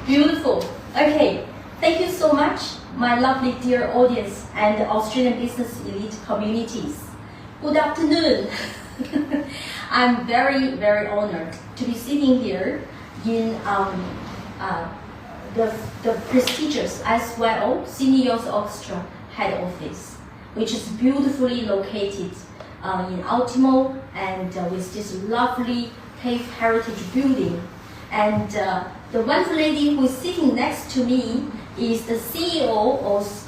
Beautiful. Okay, thank you so much, my lovely dear audience and Australian business elite communities. Good afternoon. I'm very, very honored to be sitting here in the prestigious SYO, Sydney Youth Orchestra head office, which is beautifully located in Ultimo and with this lovely cave heritage building. And the wonderful lady who is sitting next to me is the CEO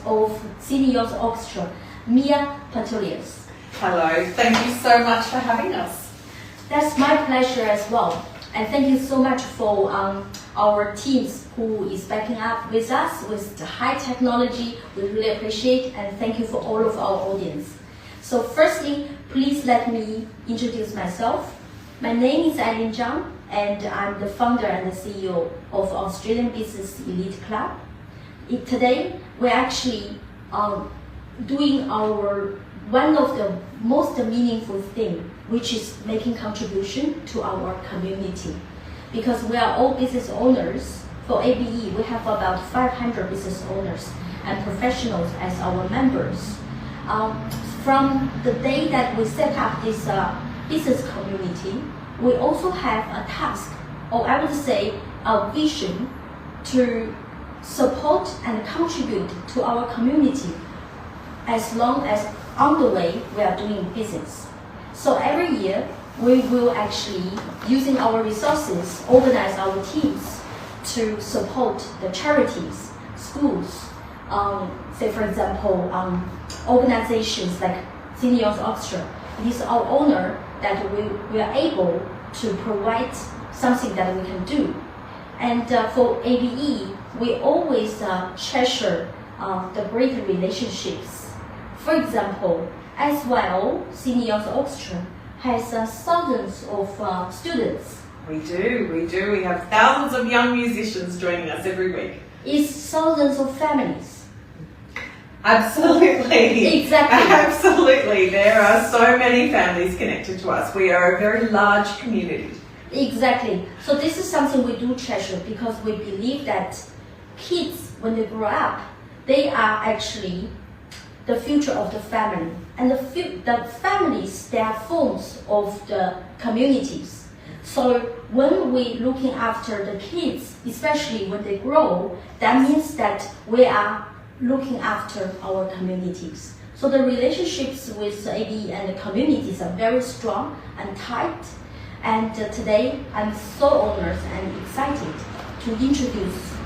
of Sydney Youth Orchestra, Mia Patoulios. Hello, thank you so much for having us. That's my pleasure as well. And thank you so much for our teams who is backing up with us with the high technology. We really appreciate, and thank you for all of our audience. So firstly, please let me introduce myself. My name is Eileen Zhang, and I'm the founder and the CEO of Australian Business Elite Club. Today, we're actually doing one of the most meaningful things, which is making contribution to our community. Because we are all business owners. For ABE, we have about 500 business owners and professionals as our members. From the day that we set up this business community, we also have a task, or I would say a vision, to support and contribute to our community as long as on the way we are doing business. So every year, we will actually, using our resources, organize our teams to support the charities, schools, say for example, organizations like Sydney Youth Orchestra. It is our honor that we are able to provide something that we can do. And for ABE, we always treasure the great relationships. For example, SYO, Sydney Youth Orchestra, has thousands of students. We do. We have thousands of young musicians joining us every week. It's thousands of families. Absolutely. Exactly. Absolutely. There are so many families connected to us. We are a very large community. Exactly. So this is something we do treasure because we believe that kids, when they grow up, they are actually the future of the family. And the families, they are forms of the communities. So when we're looking after the kids, especially when they grow, that means that we are looking after our communities. So the relationships with ABE and the communities are very strong and tight. And today, I'm so honored and excited to introduce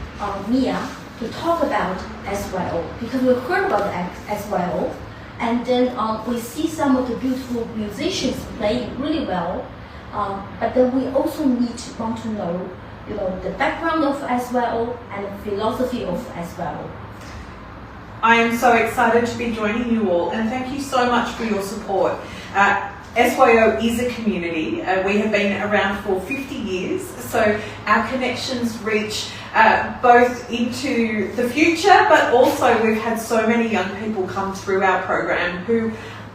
Mia to talk about SYO, because we've heard about SYO, and then we see some of the beautiful musicians playing really well, but then we also want to know, the background of SYO and the philosophy of SYO. I am so excited to be joining you all, and thank you so much for your support. SYO is a community. We have been around for 50 years, so our connections reach both into the future, but also we've had so many young people come through our program who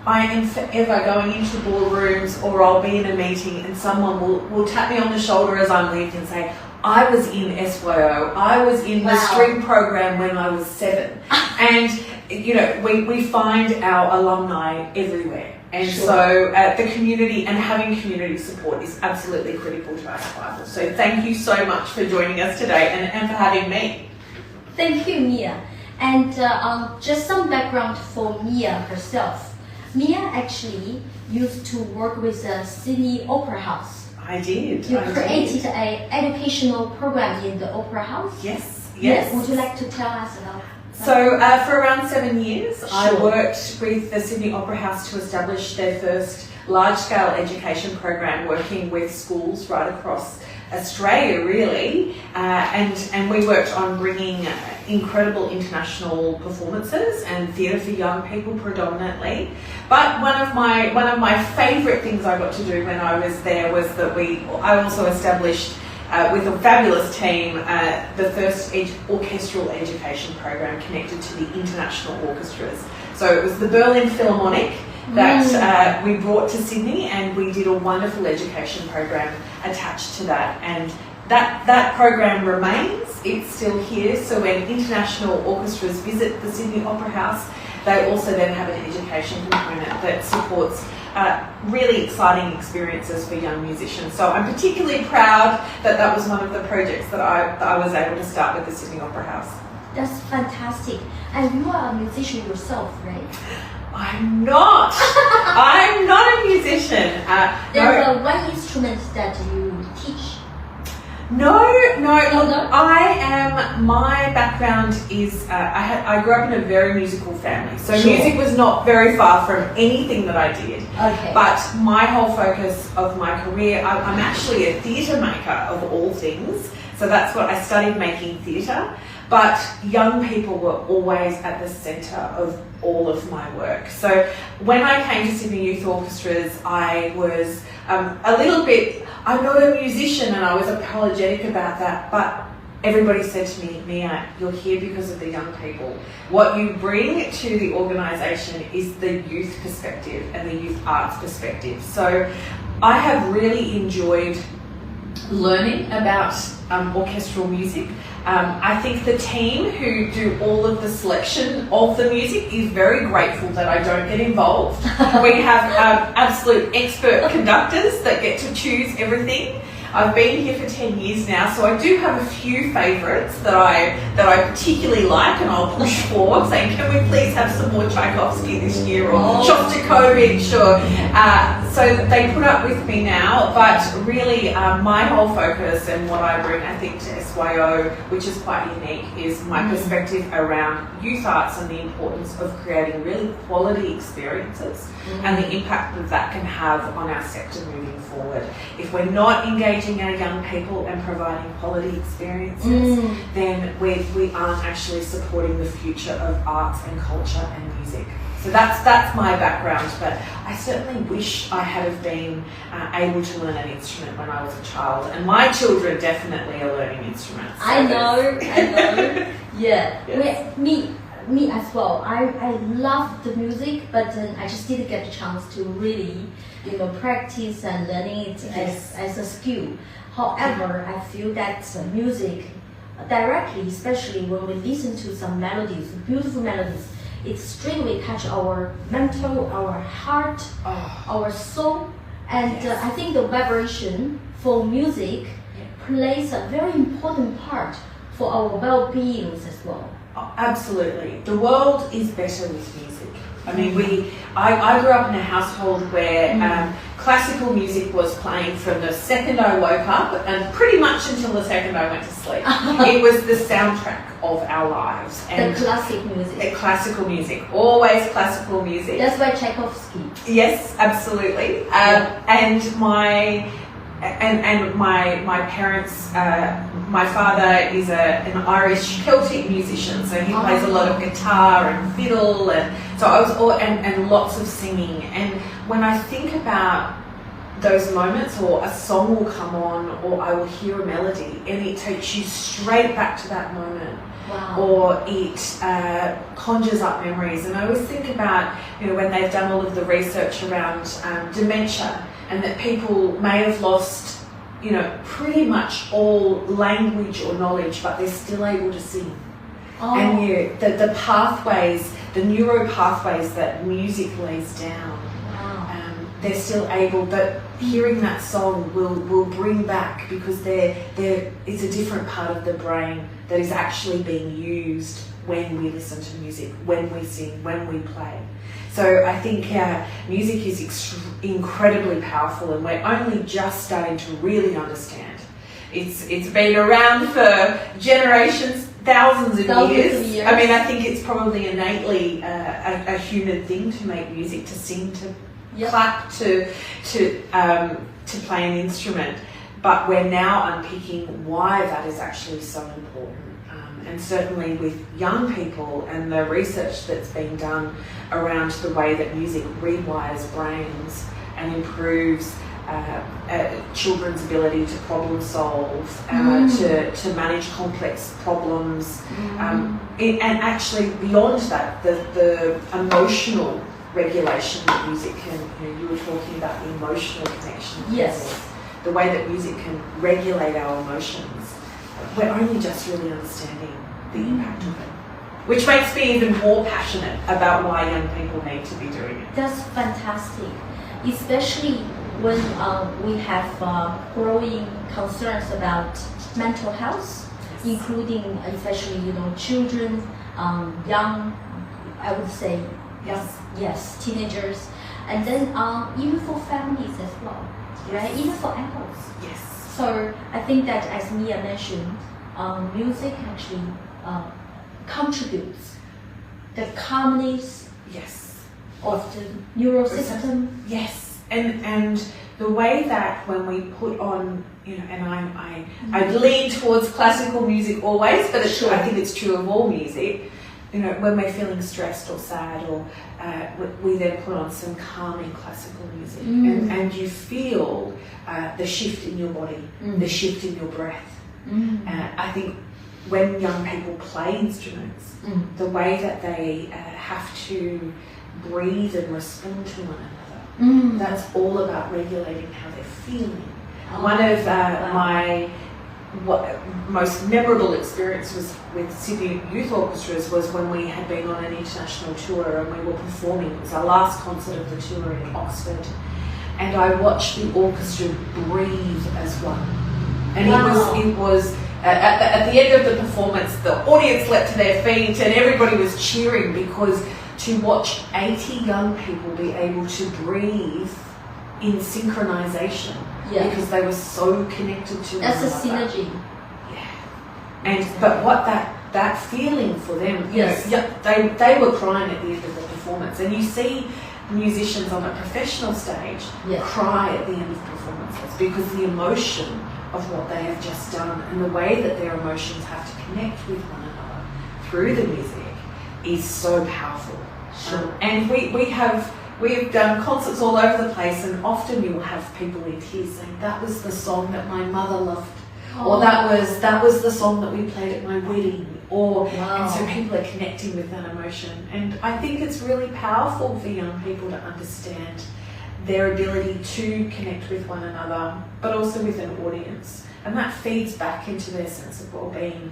I am forever going into ballrooms, or I'll be in a meeting and someone will tap me on the shoulder as I'm leaving and say, I was in SYO, I was in the string program when I was 7. And we find our alumni everywhere. And so the community and having community support is absolutely critical to our survival. So thank you so much for joining us today and for having me. Thank you, Mia. And just some background for Mia herself. Mia actually used to work with the Sydney Opera House. I did. You created an educational program in the Opera House? Yes. Would you like to tell us about? So for around 7 years, I worked with the Sydney Opera House to establish their first large-scale education program, working with schools right across Australia, really, and we worked on bringing incredible international performances and theatre for young people predominantly. But one of my favourite things I got to do when I was there was that I also established with a fabulous team the first orchestral education program connected to the international orchestras. So it was the Berlin Philharmonic that we brought to Sydney, and we did a wonderful education program attached to that. And that program remains, it's still here. So when international orchestras visit the Sydney Opera House, they also then have an education component that supports really exciting experiences for young musicians. So I'm particularly proud that that was one of the projects that I was able to start with the Sydney Opera House. That's fantastic. And you are a musician yourself, right? I'm not. I'm not a musician. There's one instrument that you teach. No. No? My background is, I grew up in a very musical family. So Sure. music was not very far from anything that I did. Okay. But my whole focus of my career, I'm actually a theatre maker of all things. So that's what I studied, making theatre. But young people were always at the centre of all of my work. So when I came to Sydney Youth Orchestras, I was a little bit, I'm not a musician, and I was apologetic about that, but everybody said to me, Mia, you're here because of the young people. What you bring to the organisation is the youth perspective and the youth arts perspective. So I have really enjoyed learning about orchestral music. I think the team who do all of the selection of the music is very grateful that I don't get involved. We have absolute expert conductors that get to choose everything. I've been here for 10 years now, so I do have a few favourites that I particularly like, and I'll push for, saying, can we please have some more Tchaikovsky this year, or Shostakovich, or so they put up with me now. But really, my whole focus and what I bring, I think, to SYO, which is quite unique, is my perspective around youth arts and the importance of creating really quality experiences and the impact that that can have on our sector moving forward. If we're not engaging our young people and providing quality experiences, then we aren't actually supporting the future of arts and culture and music. So that's my background, but I certainly wish I had have been able to learn an instrument when I was a child, and my children definitely are learning instruments. So I know. Yeah. Yes. Me as well. I love the music, but I just didn't get the chance to really, practice and learning it as a skill. However, I feel that music directly, especially when we listen to some melodies, beautiful melodies, it straightaway touch our mental, our heart, our soul, and I think the vibration for music plays a very important part for our well-being as well. Oh, absolutely. The world is better with music. I mean, I grew up in a household where classical music was playing from the second I woke up and pretty much until the second I went to sleep. It was the soundtrack of our lives. And the classic music. Classical music. Always classical music. That's why Tchaikovsky. Yes, absolutely. And my parents, my father is an Irish Celtic musician, so he plays a lot of guitar and fiddle, and so I was and lots of singing. And when I think about those moments, or a song will come on, or I will hear a melody, and it takes you straight back to that moment. Wow. Or it conjures up memories. And I always think about, when they've done all of the research around dementia, and that people may have lost, pretty much all language or knowledge, but they're still able to sing. And the pathways, the neuro pathways that music lays down, they're still able, but hearing that song will bring back, because it's a different part of the brain that is actually being used when we listen to music, when we sing, when we play. So I think music is incredibly powerful, and we're only just starting to really understand. It's been around for generations, thousands of years. I mean, I think it's probably innately a human thing to make music, to sing, to clap, to play an instrument. But we're now unpicking why that is actually so important. And certainly with young people and the research that's been done around the way that music rewires brains and improves children's ability to problem solve, to manage complex problems, and actually beyond that, the emotional regulation that music can, you were talking about the emotional connection. Yes. The way that music can regulate our emotions. we're only just really understanding the impact of it, which makes me even more passionate about why young people need to be doing it. That's fantastic, especially when we have growing concerns about mental health, including especially children, young, I would say, yes, teenagers, and then even for families as well, right? Even for adults. Yes. So I think that, as Mia mentioned, music actually contributes the calmness of the neural system. Yes, and the way that when we put on, and I lean towards classical music always, but I think it's true of all music. When we're feeling stressed or sad, or we then put on some calming classical music, and you feel the shift in your body, the shift in your breath. I think when young people play instruments, the way that they have to breathe and respond to one another, that's all about regulating how they're feeling. One of my most memorable experience was with Sydney Youth Orchestras was when we had been on an international tour and we were performing. It was our last concert of the tour in Oxford, and I watched the orchestra breathe as one. And it was at the end of the performance, the audience leapt to their feet and everybody was cheering, because to watch 80 young people be able to breathe in synchronization, because they were so connected to one another. That's a synergy. But what that feeling for them, they were crying at the end of the performance, and you see musicians on a professional stage cry at the end of performances because the emotion of what they have just done and the way that their emotions have to connect with one another through the music is so powerful. And we've done concerts all over the place, and often you will have people in tears saying, that was the song that my mother loved, or that was the song that we played at my wedding, and so people are connecting with that emotion. And I think it's really powerful for young people to understand their ability to connect with one another, but also with an audience, and that feeds back into their sense of well-being.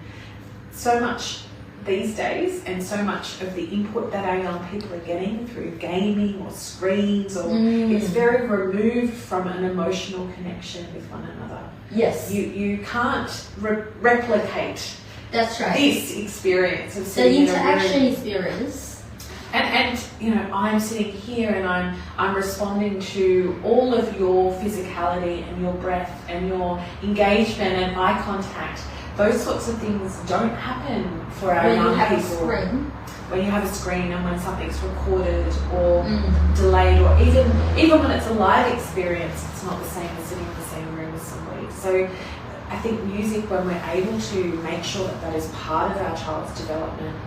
So much these days, and so much of the input that our young people are getting through gaming or screens, or it's very removed from an emotional connection with one another. Yes. You can't replicate That's right. this experience of the sitting interaction in a room. experience. And I'm sitting here and I'm responding to all of your physicality and your breath and your engagement and eye contact. Those sorts of things don't happen for our young people. When you have a screen and when something's recorded or delayed, or even when it's a live experience, it's not the same as sitting in the same room as somebody. So I think music, when we're able to make sure that is part of our child's development,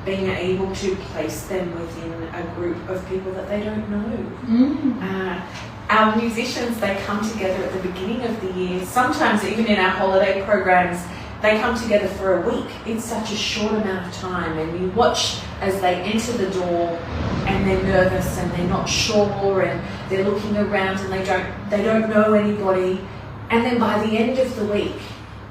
being able to place them within a group of people that they don't know. Our musicians, they come together at the beginning of the year. Sometimes even in our holiday programs, they come together for a week. It's such a short amount of time, and you watch as they enter the door and they're nervous and they're not sure and they're looking around and they don't know anybody. And then by the end of the week,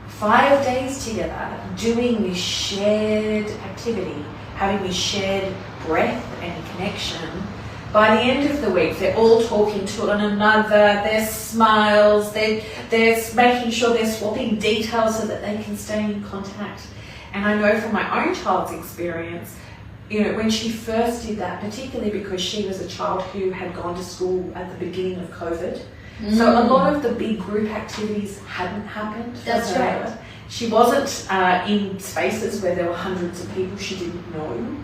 5 days together, doing this shared activity, having this shared breath and connection, by the end of the week, they're all talking to one another, there's smiles, they're making sure they're swapping details so that they can stay in contact. And I know from my own child's experience, when she first did that, particularly because she was a child who had gone to school at the beginning of COVID, so a lot of the big group activities hadn't happened for That's her. right. She wasn't in spaces where there were hundreds of people she didn't know.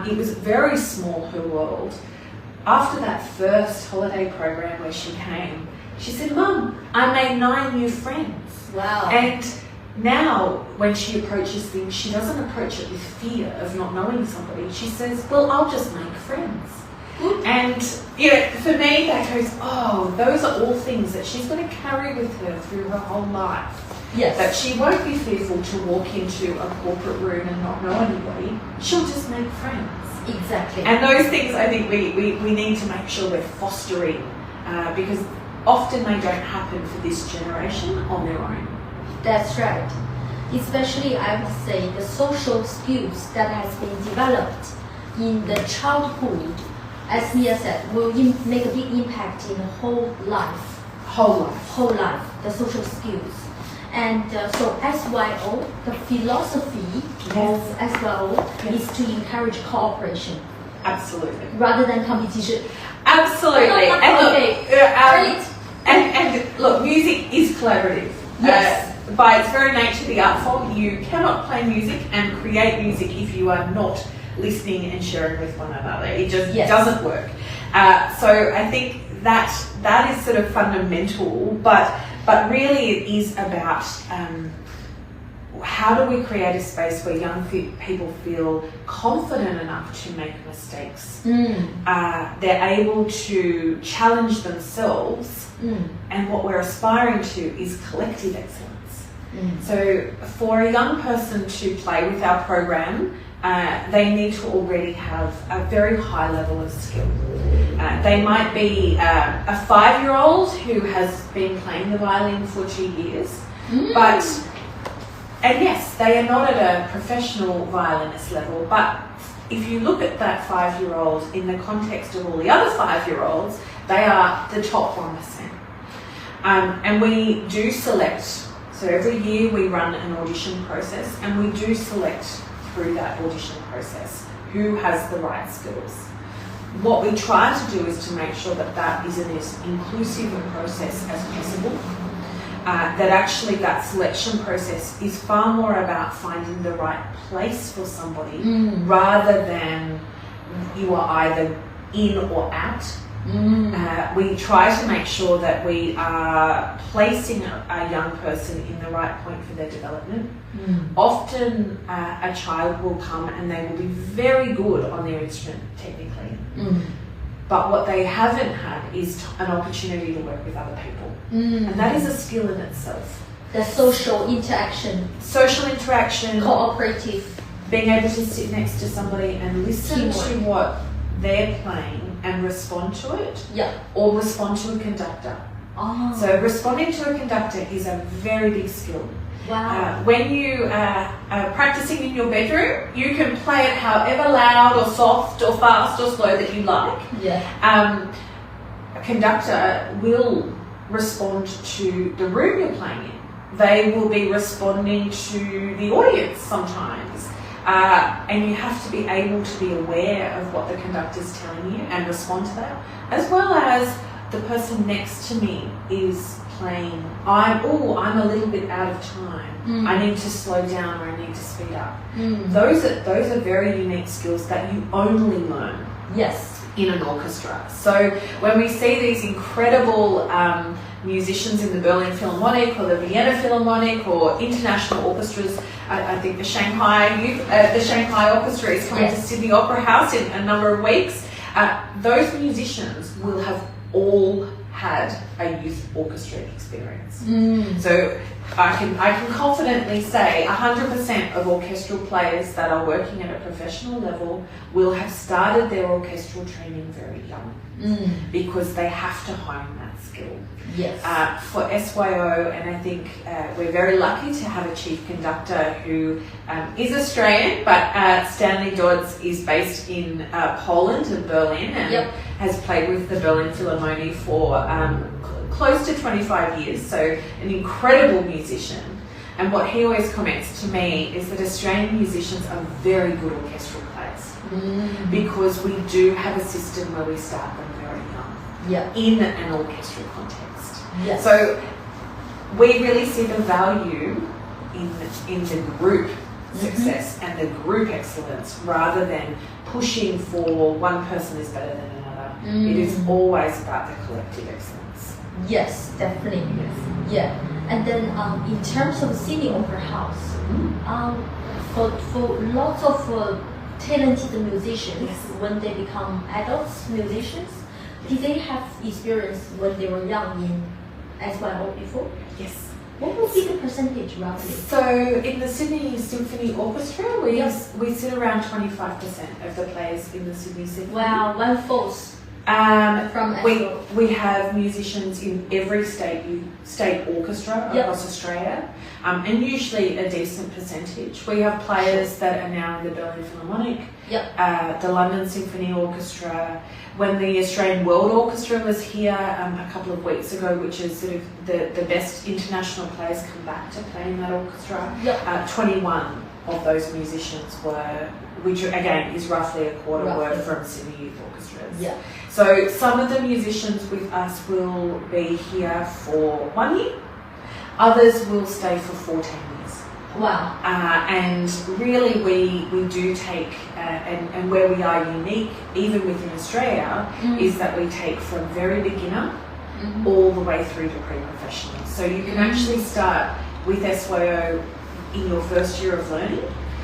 It was very small, her world. After that first holiday program where she came, she said, "Mum, I made 9 new friends." Wow. And now when she approaches things, she doesn't approach it with fear of not knowing somebody. She says, "Well, I'll just make friends." And for me, that goes, those are all things that she's going to carry with her through her whole life. Yes. That she won't be fearful to walk into a corporate room and not know anybody. She'll just make friends. Exactly. And those things, I think we need to make sure we're fostering, because often they don't happen for this generation on their own. That's right. Especially, I would say, the social skills that has been developed in the childhood, as Mia said, will make a big impact in the whole life. Whole life, the social skills. And so SYO, the philosophy of SYO is to encourage cooperation. Absolutely. Rather than competition. Absolutely. And Okay, look, and look, music is collaborative. Yes. By its very nature, the art form, you cannot play music and create music if you are not listening and sharing with one another. It just doesn't work. So I think that is sort of fundamental, but really it is about how do we create a space where young people feel confident enough to make mistakes. They're able to challenge themselves, and what we're aspiring to is collective excellence. So for a young person to play with our program, they need to already have a very high level of skill. They might be a 5-year-old who has been playing the violin for 2 years, and yes, they are not at a professional violinist level, but if you look at that 5-year-old in the context of all the other 5-year-olds, they are the top 1%. And we do select, so every year we run an audition process, and we do select through that audition process who has the right skills. What we try to do is to make sure that that is as inclusive a process as possible. That actually that selection process is far more about finding the right place for somebody rather than you are either in or out. We try to make sure that we are placing a young person in the right point for their development. Often a child will come and they will be very good on their instrument technically, but what they haven't had is an opportunity to work with other people. And that is a skill in itself. The social interaction. Cooperative. Being able to sit next to somebody and listen to what they're playing and respond to it, or respond to a conductor. So responding to a conductor is a very big skill. Wow. When you are practicing in your bedroom, you can play it however loud or soft or fast or slow that you like. A conductor will respond to the room you're playing in. They will be responding to the audience sometimes. And you have to be able to be aware of what the conductor's telling you and respond to that, as well as the person next to me is playing, I'm a little bit out of time. I need to slow down or I need to speed up. Those are very unique skills that you only learn in an orchestra. So when we see these incredible musicians in the Berlin Philharmonic or the Vienna Philharmonic or international orchestras, I think the Shanghai Orchestra is coming to Sydney Opera House in a number of weeks. Those musicians will have all had a youth orchestra experience. So I can confidently say 100% of orchestral players that are working at a professional level will have started their orchestral training very young, because they have to hone that skill. For SYO, and I think we're very lucky to have a chief conductor who is Australian, but Stanley Dodds is based in Poland and Berlin, and has played with the Berlin Philharmonic for close to 25 years, so an incredible musician. And what he always comments to me is that Australian musicians are very good orchestral players, because we do have a system where we start them very young in an orchestral context. So we really see the value in the group success and the group excellence, rather than pushing for one person is better than another. It is always about the collective excellence. Yes, definitely. And then in terms of Sydney Opera House, for lots of talented musicians, when they become adults musicians, did they have experience when they were young in SYO before? Yes. What would be the percentage roughly? So in the Sydney Symphony Orchestra, we sit around 25% of the players in the Sydney Symphony. Wow, 1/4. From we have musicians in every state orchestra across Australia, and usually a decent percentage. We have players that are now in the Berlin Philharmonic, the London Symphony Orchestra. When the Australian World Orchestra was here a couple of weeks ago, which is sort of the best international players come back to play in that orchestra, 21 of those musicians were, which again is roughly a quarter were from Sydney Youth Orchestras. Yeah. So some of the musicians with us will be here for 1 year, others will stay for 14 years. Wow. And really we do take, and where we are unique, even within Australia, is that we take from very beginner all the way through to pre-professional. So you can actually start with SYO in your first year of learning.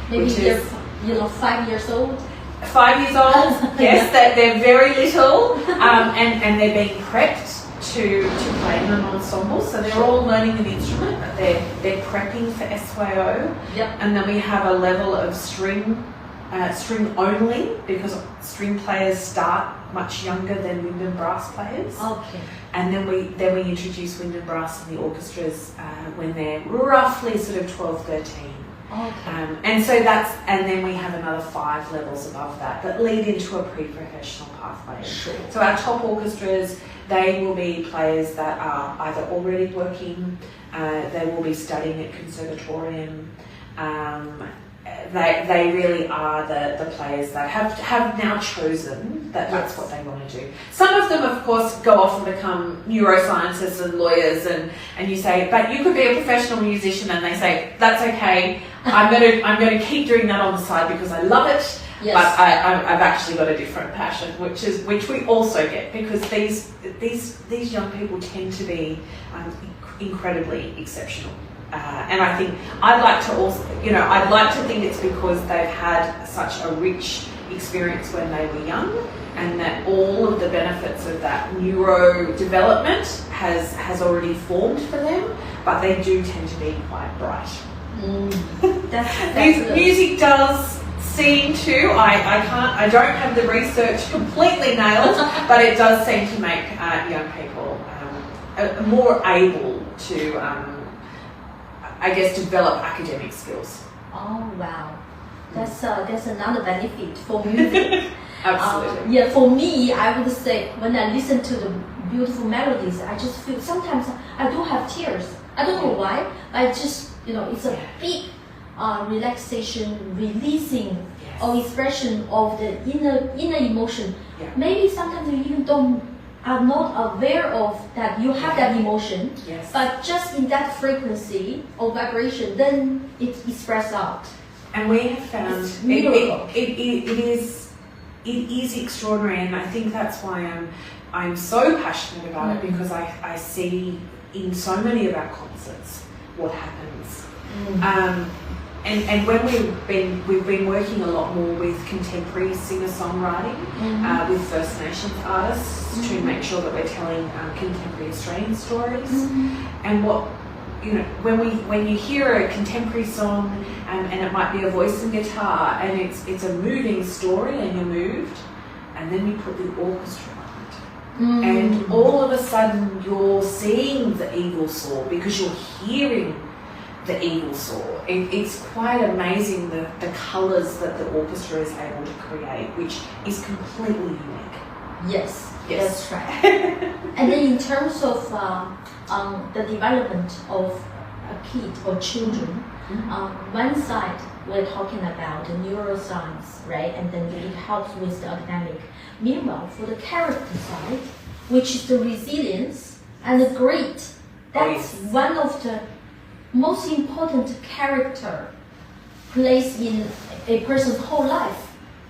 Maybe which they're, is 5 years old. 5 years old, yes, that they're very little, and they're being prepped to play in an ensemble. So they're all learning an instrument, but they're prepping for SYO. And then we have a level of string only, because string players start much younger than wind and brass players. Okay. And then we introduce wind and brass in the orchestras when they're roughly sort of 12, 13. Okay. And then we have another 5 levels above that lead into a pre-professional pathway. Sure. So our top orchestras, they will be players that are either already working, they will be studying at conservatorium. They really are the players that have now chosen that's what they want to do. Some of them, of course, go off and become neuroscientists and lawyers, and you say, but you could be a professional musician, and they say, that's okay. I'm going to keep doing that on the side because I love it. Yes. But I've actually got a different passion, which we also get, because these young people tend to be incredibly exceptional. And I think I'd like to think it's because they've had such a rich experience when they were young, and that all of the benefits of that neurodevelopment has already formed for them, but they do tend to be quite bright. That's music does seem to, I don't have the research completely nailed, but it does seem to make young people more able to I guess develop academic skills. Oh wow, that's another benefit for music. Absolutely. For me, I would say when I listen to the beautiful melodies, I just feel sometimes I do have tears. I don't know why, but it's a big relaxation, releasing or expression of the inner emotion. Yeah. Maybe sometimes you even are not aware of that you have that emotion, but just in that frequency or vibration, then it expresses out. And we have found it is extraordinary, and I think that's why I'm so passionate about it, because I see in so many of our concerts what happens. And when we've been working a lot more with contemporary singer-songwriting, with First Nations artists, to make sure that we're telling contemporary Australian stories. And when you hear a contemporary song, and it might be a voice and guitar, and it's a moving story, and you're moved, and then you put the orchestra on it, and all of a sudden you're seeing the eagle soar because you're hearing the eagle soar. It's quite amazing the colours that the orchestra is able to create, which is completely unique. Yes, that's right. And then in terms of the development of a kid or children, one side we're talking about the neuroscience, right? And then it helps with the academic. Meanwhile, for the character side, which is the resilience and the grit, that's one of the most important character plays in a person's whole life.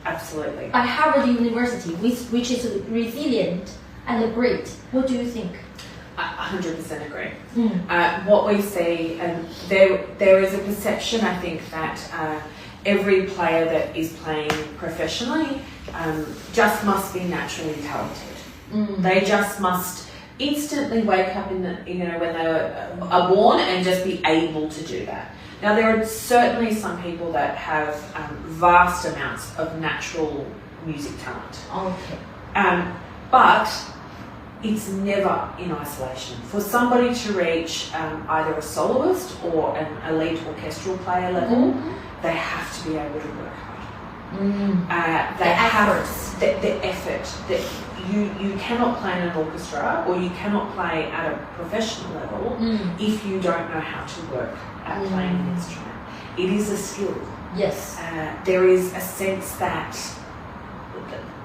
Absolutely. By Harvard University, which is resilient and great. What do you think? 100% agree. What we see, and there is a perception, I think, that every player that is playing professionally just must be naturally talented. They just must instantly wake up when they are born and just be able to do that. Now, there are certainly some people that have vast amounts of natural music talent. Okay. but it's never in isolation. For somebody to reach either a soloist or an elite orchestral player level, they have to be able to work hard. They have the effort that you cannot play in an orchestra or you cannot play at a professional level if you don't know how to work at playing an instrument. It is a skill. Yes. There is a sense that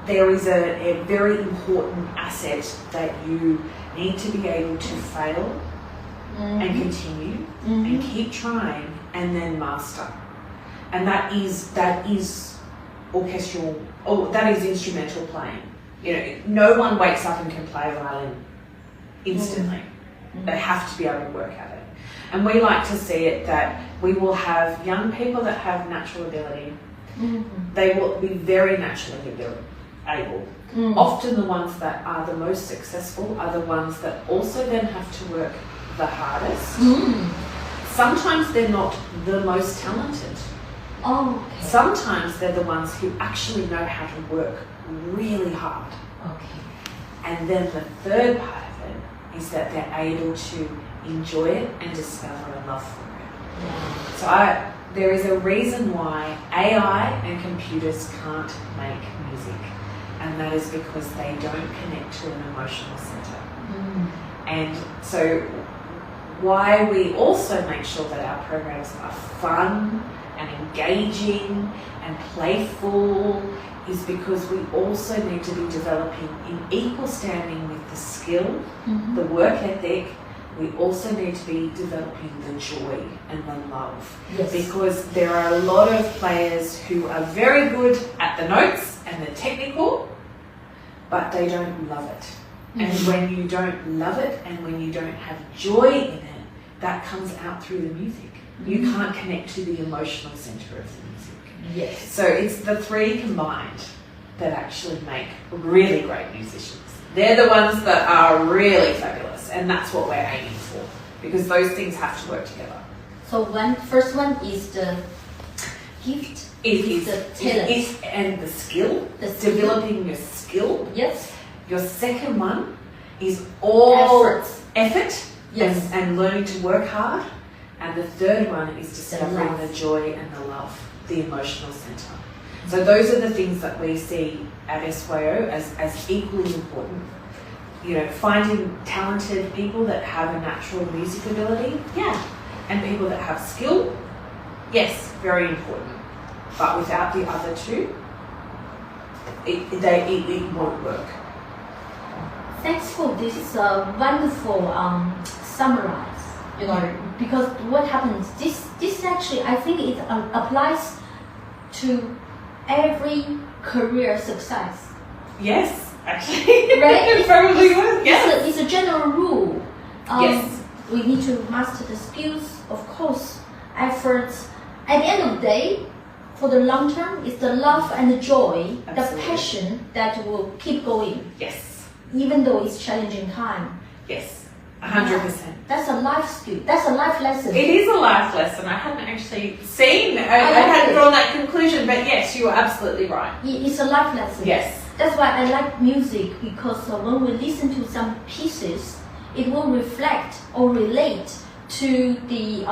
there is a very important asset that you need to be able to fail and continue and keep trying and then master. And that is orchestral, that is instrumental playing. You know, no one wakes up and can play a violin instantly. They have to be able to work at it. And we like to see it that we will have young people that have natural ability. They will be very naturally able. Often the ones that are the most successful are the ones that also then have to work the hardest. Sometimes they're not the most talented. Okay. Sometimes they're the ones who actually know how to work really hard. Okay. And then the third part of it is that they're able to enjoy it and discover a love for it. Yeah. So there is a reason why AI and computers can't make music, and that is because they don't connect to an emotional center. And so why we also make sure that our programs are fun and engaging and playful is because we also need to be developing in equal standing with the skill, the work ethic. We also need to be developing the joy and the love. Yes. Because there are a lot of players who are very good at the notes and the technical, but they don't love it. And when you don't love it and when you don't have joy in it, that comes out through the music. You can't connect to the emotional center of the music. Yes. So it's the three combined that actually make really great musicians. They're the ones that are really fabulous, and that's what we're aiming for, because those things have to work together. So first one is the gift. It is the talent. And the skill, developing your skill. Yes. Your second one is all effort. Yes. and learning to work hard. And the third one is discovering the joy and the love, the emotional center. So those are the things that we see at SYO as equally important. You know, finding talented people that have a natural music ability, and people that have skill, yes, very important. But without the other two, it won't work. Thanks for this wonderful summarize. You know, because what happens? This actually, I think it applies to every career success. Yes, actually, right? It probably would. Yes, it's a general rule. Yes, we need to master the skills, of course, efforts. At the end of the day, for the long term, it's the love and the joy, the passion that will keep going. Yes, even though it's challenging time. Yes. 100%. That's a life skill. That's a life lesson. It is a life lesson. I hadn't actually seen, I hadn't drawn that conclusion, but yes, you are absolutely right. It's a life lesson. Yes. That's why I like music, because when we listen to some pieces, it will reflect or relate to the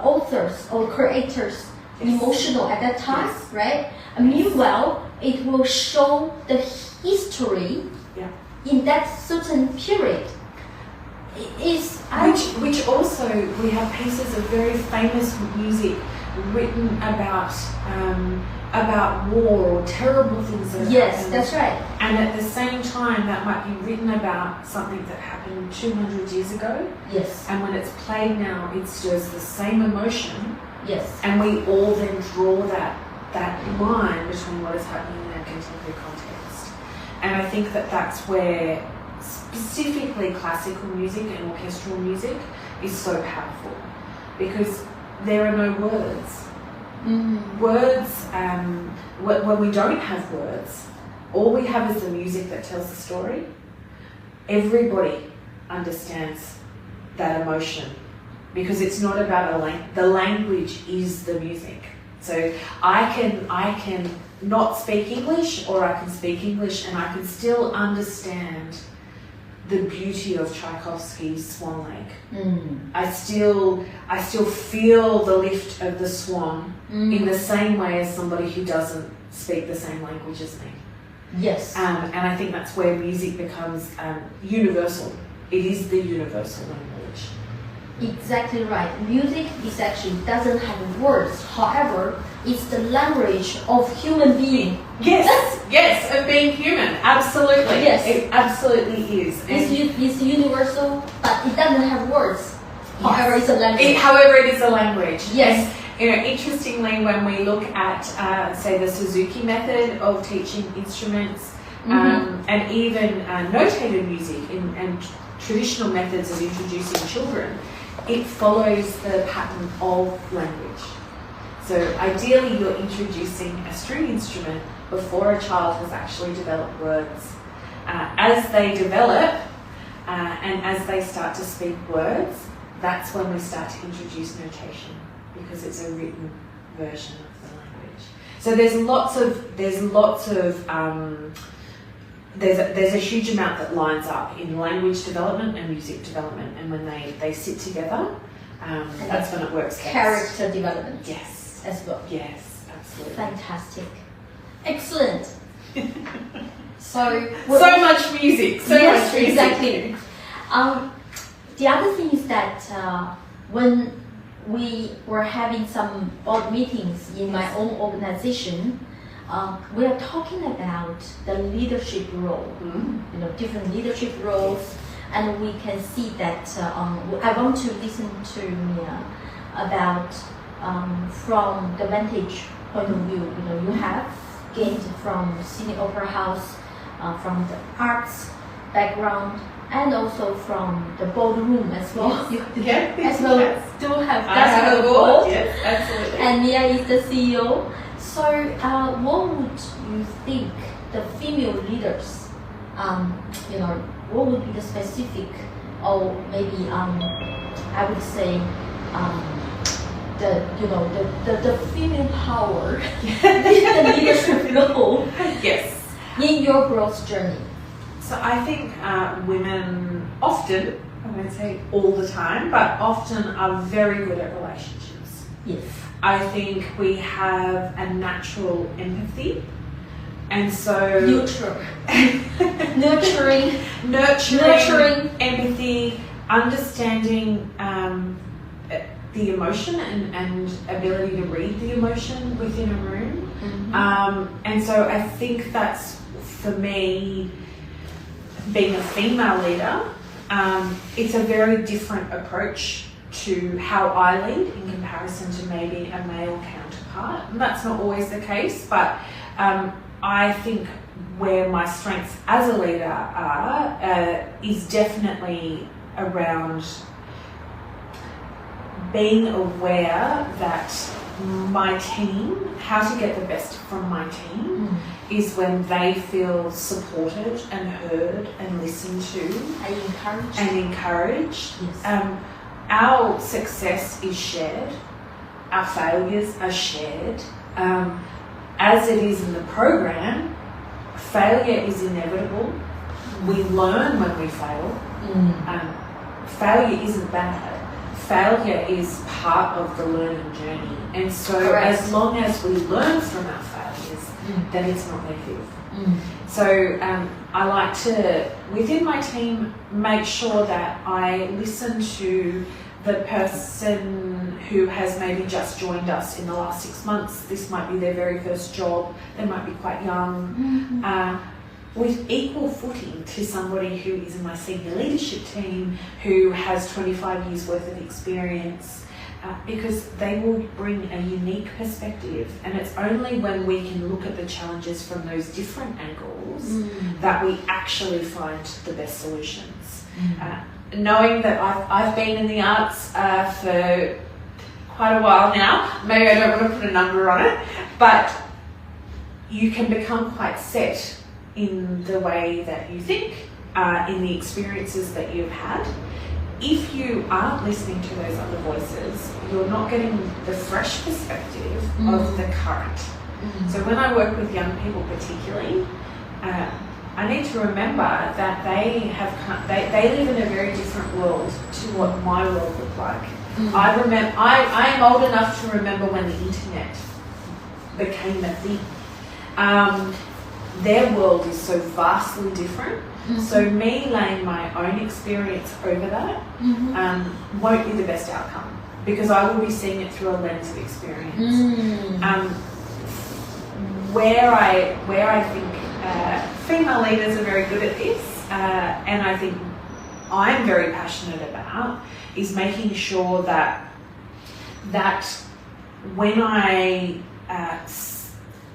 authors or creators' emotional at that time, right? And meanwhile, it will show the history in that certain period. Which also, we have pieces of very famous music written about war or terrible things that happened. That's right. And at the same time, that might be written about something that happened 200 years ago. Yes. And when it's played now, it stirs the same emotion. Yes. And we all then draw that line between what is happening in our contemporary context. And I think that that's where specifically classical music and orchestral music is so powerful, because there are no words. Words, when we don't have words, all we have is the music that tells the story. Everybody understands that emotion, because it's not about the language is the music. So I can not speak English, or I can speak English and I can still understand the beauty of Tchaikovsky's Swan Lake. I still feel the lift of the swan in the same way as somebody who doesn't speak the same language as me. Yes. And I think that's where music becomes universal. It is the universal language. Exactly right. Music is actually doesn't have words. However, it's the language of human being. Yes, yes, of being human. Absolutely. Yes. It absolutely is. It's universal, but it doesn't have words. However, it's a language. However, it is a language. Yes. And, interestingly, when we look at, say, the Suzuki method of teaching instruments, and even notated music and traditional methods of introducing children, it follows the pattern of language. So ideally you're introducing a string instrument before a child has actually developed words. As they develop and as they start to speak words, that's when we start to introduce notation, because it's a written version of the language. So there's a huge amount that lines up in language development and music development, and when they sit together, that's when it works best. Character development. Yes. As well. Yes, absolutely. Fantastic. Excellent. So much music. So yes, much music. Exactly. The other thing is that when we were having some board meetings in my own organization, we are talking about the leadership role, different leadership roles, and we can see that I want to listen to Mia about from the vantage point of view. You have gained from Sydney Opera House, from the arts background, and also from the boardroom as well. You as well do have that board. Yes, absolutely. And Mia is the CEO. So, what would you think the female leaders, what would be the specific, or maybe I would say the female power, the leadership role, yes, in your growth journey? So I think women often, I won't say all the time, but often are very good at relationships. Yes. I think we have a natural empathy, and so nurturing empathy, understanding the emotion and ability to read the emotion within a room. And so I think that's, for me, being a female leader, it's a very different approach to how I lead in comparison to maybe a male counterpart. And that's not always the case, but I think where my strengths as a leader are is definitely around being aware that my team, how to get the best from my team, is when they feel supported and heard and listened to and encouraged. Yes. Our success is shared, our failures are shared. As it is in the program, failure is inevitable. We learn when we fail. Failure isn't bad. Failure is part of the learning journey. And so as long as we learn from our failures, then it's not negative. So I like to, within my team, make sure that I listen to the person who has maybe just joined us in the last 6 months. This might be their very first job. They might be quite young. With equal footing to somebody who is in my senior leadership team who has 25 years worth of experience, because they will bring a unique perspective, and it's only when we can look at the challenges from those different angles that we actually find the best solutions. Knowing that I've been in the arts for quite a while now, maybe I don't want to put a number on it, but you can become quite set in the way that you think, in the experiences that you've had. if you aren't listening to those other voices, you're not getting the fresh perspective of the current. So when I work with young people particularly, I need to remember that they live in a very different world to what my world looked like. I am old enough to remember when the internet became a thing. Their world is so vastly different. So me laying my own experience over that won't be the best outcome, because I will be seeing it through a lens of experience. Where I think female leaders are very good at this, and I think I'm very passionate about, is making sure that when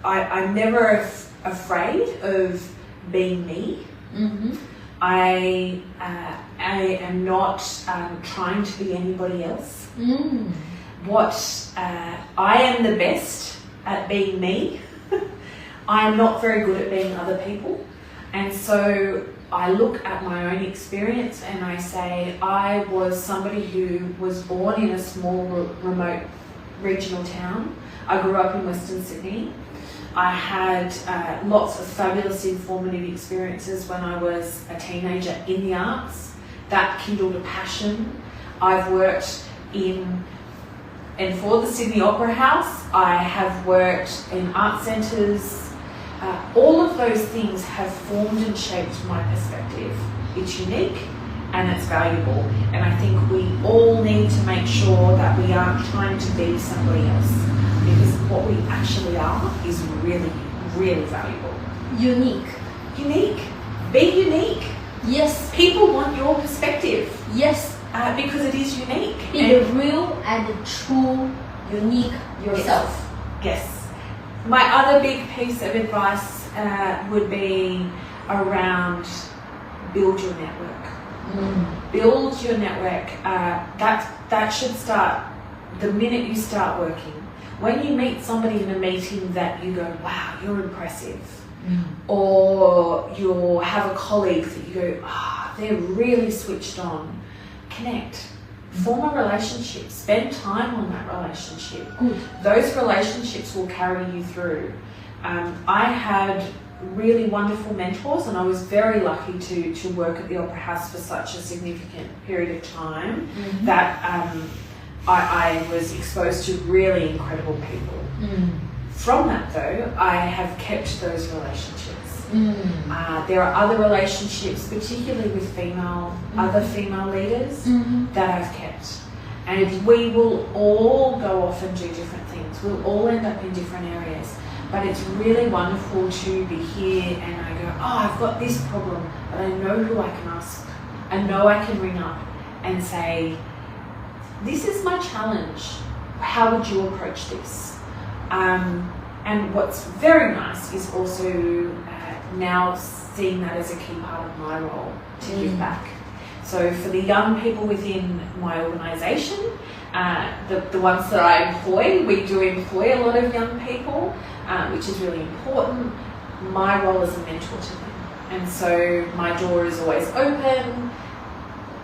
I'm never afraid of being me. I am not trying to be anybody else. I am the best at being me. I am not very good at being other people, and so I look at my own experience and I say, I was somebody who was born in a small, remote regional town. I grew up in Western Sydney. I had lots of fabulous informative experiences when I was a teenager in the arts. That kindled a passion. I've worked in and for the Sydney Opera House. I have worked in art centres. All of those things have formed and shaped my perspective. It's unique and it's valuable. And I think we all need to make sure that we aren't trying to be somebody else, because what we actually are is really, really valuable. Unique. Unique. Be unique. Yes. People want your perspective. Yes. Because it is unique. Be the real and the true, unique yourself. Yes. My other big piece of advice would be around build your network. Build your network. That should start the minute you start working. When you meet somebody in a meeting that you go, wow, you're impressive, or you have a colleague that you go, they're really switched on, connect. Form a relationship. Spend time on that relationship. Those relationships will carry you through. I had really wonderful mentors, and I was very lucky to work at the Opera House for such a significant period of time that I was exposed to really incredible people. From that though, I have kept those relationships. There are other relationships, particularly with other female leaders, that I've kept. And we will all go off and do different things. We'll all end up in different areas. But it's really wonderful to be here and I go, I've got this problem, but I know who I can ask. I know I can ring up and say, this is my challenge. How would you approach this? And what's very nice is also now seeing that as a key part of my role to give back. So for the young people within my organisation, the ones that I employ, we do employ a lot of young people, which is really important. My role is a mentor to them. And so my door is always open.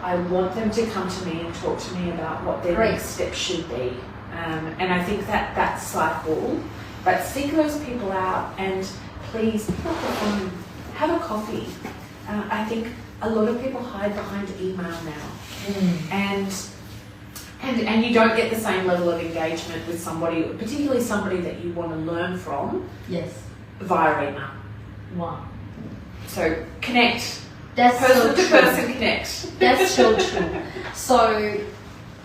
I want them to come to me and talk to me about what their next step should be. And I think that's cycle. But seek those people out and please pick up the phone, have a coffee. I think a lot of people hide behind email now. And you don't get the same level of engagement with somebody, particularly somebody that you want to learn from, via email. Wow. So connect. That's person so to true. person connect. That's so true. So,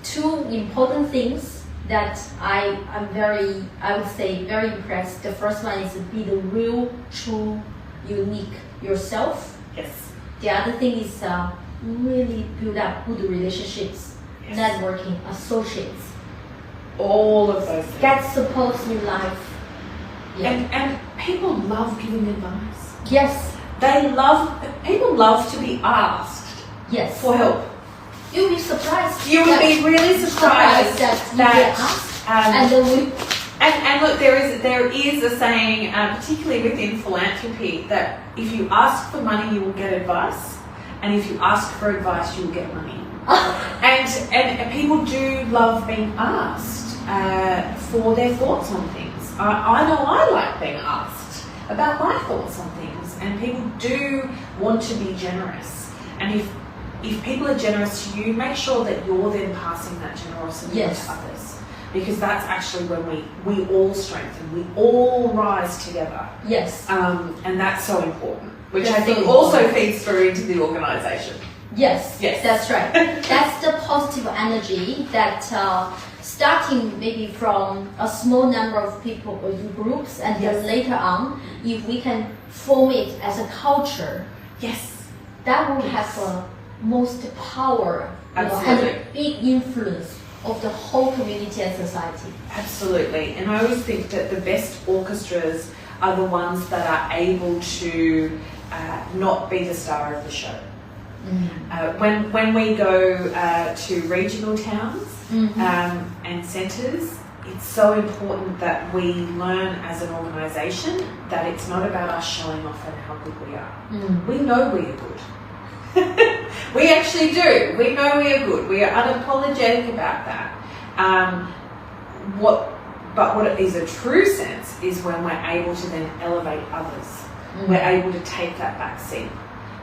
two important things that I would say very impressed. The first one is be the real, true, unique yourself. Yes. The other thing is really build up good relationships, networking, associates. All of those things. Get support in life. And people love giving advice. Yes. People love to be asked for help. You'll be surprised. You would be really surprised that you get asked. And look, there is a saying, particularly within philanthropy, that if you ask for money, you will get advice, and if you ask for advice, you will get money. And people do love being asked for their thoughts on things. I know I like being asked about my thoughts on things, and people do want to be generous. And if people are generous to you, make sure that you're then passing that generosity Yes. to others, because that's actually when we all strengthen, we all rise together. Yes. And that's so important, which That's I think so also important. feeds through into the organisation. Yes, Yes. that's right. That's the positive energy that starting maybe from a small number of people or groups, and then Yes. later on, if we can form it as a culture, Yes. that will have a most power, and Absolutely. a big influence of the whole community and society. Absolutely. And I always think that the best orchestras are the ones that are able to not be the star of the show. When we go to regional towns and centres, it's so important that we learn as an organisation that it's not about us showing off and how good we are. We know we are good. We actually do. We know we are good. We are unapologetic about that. But what it is a true sense is when we're able to then elevate others. We're able to take that back seat.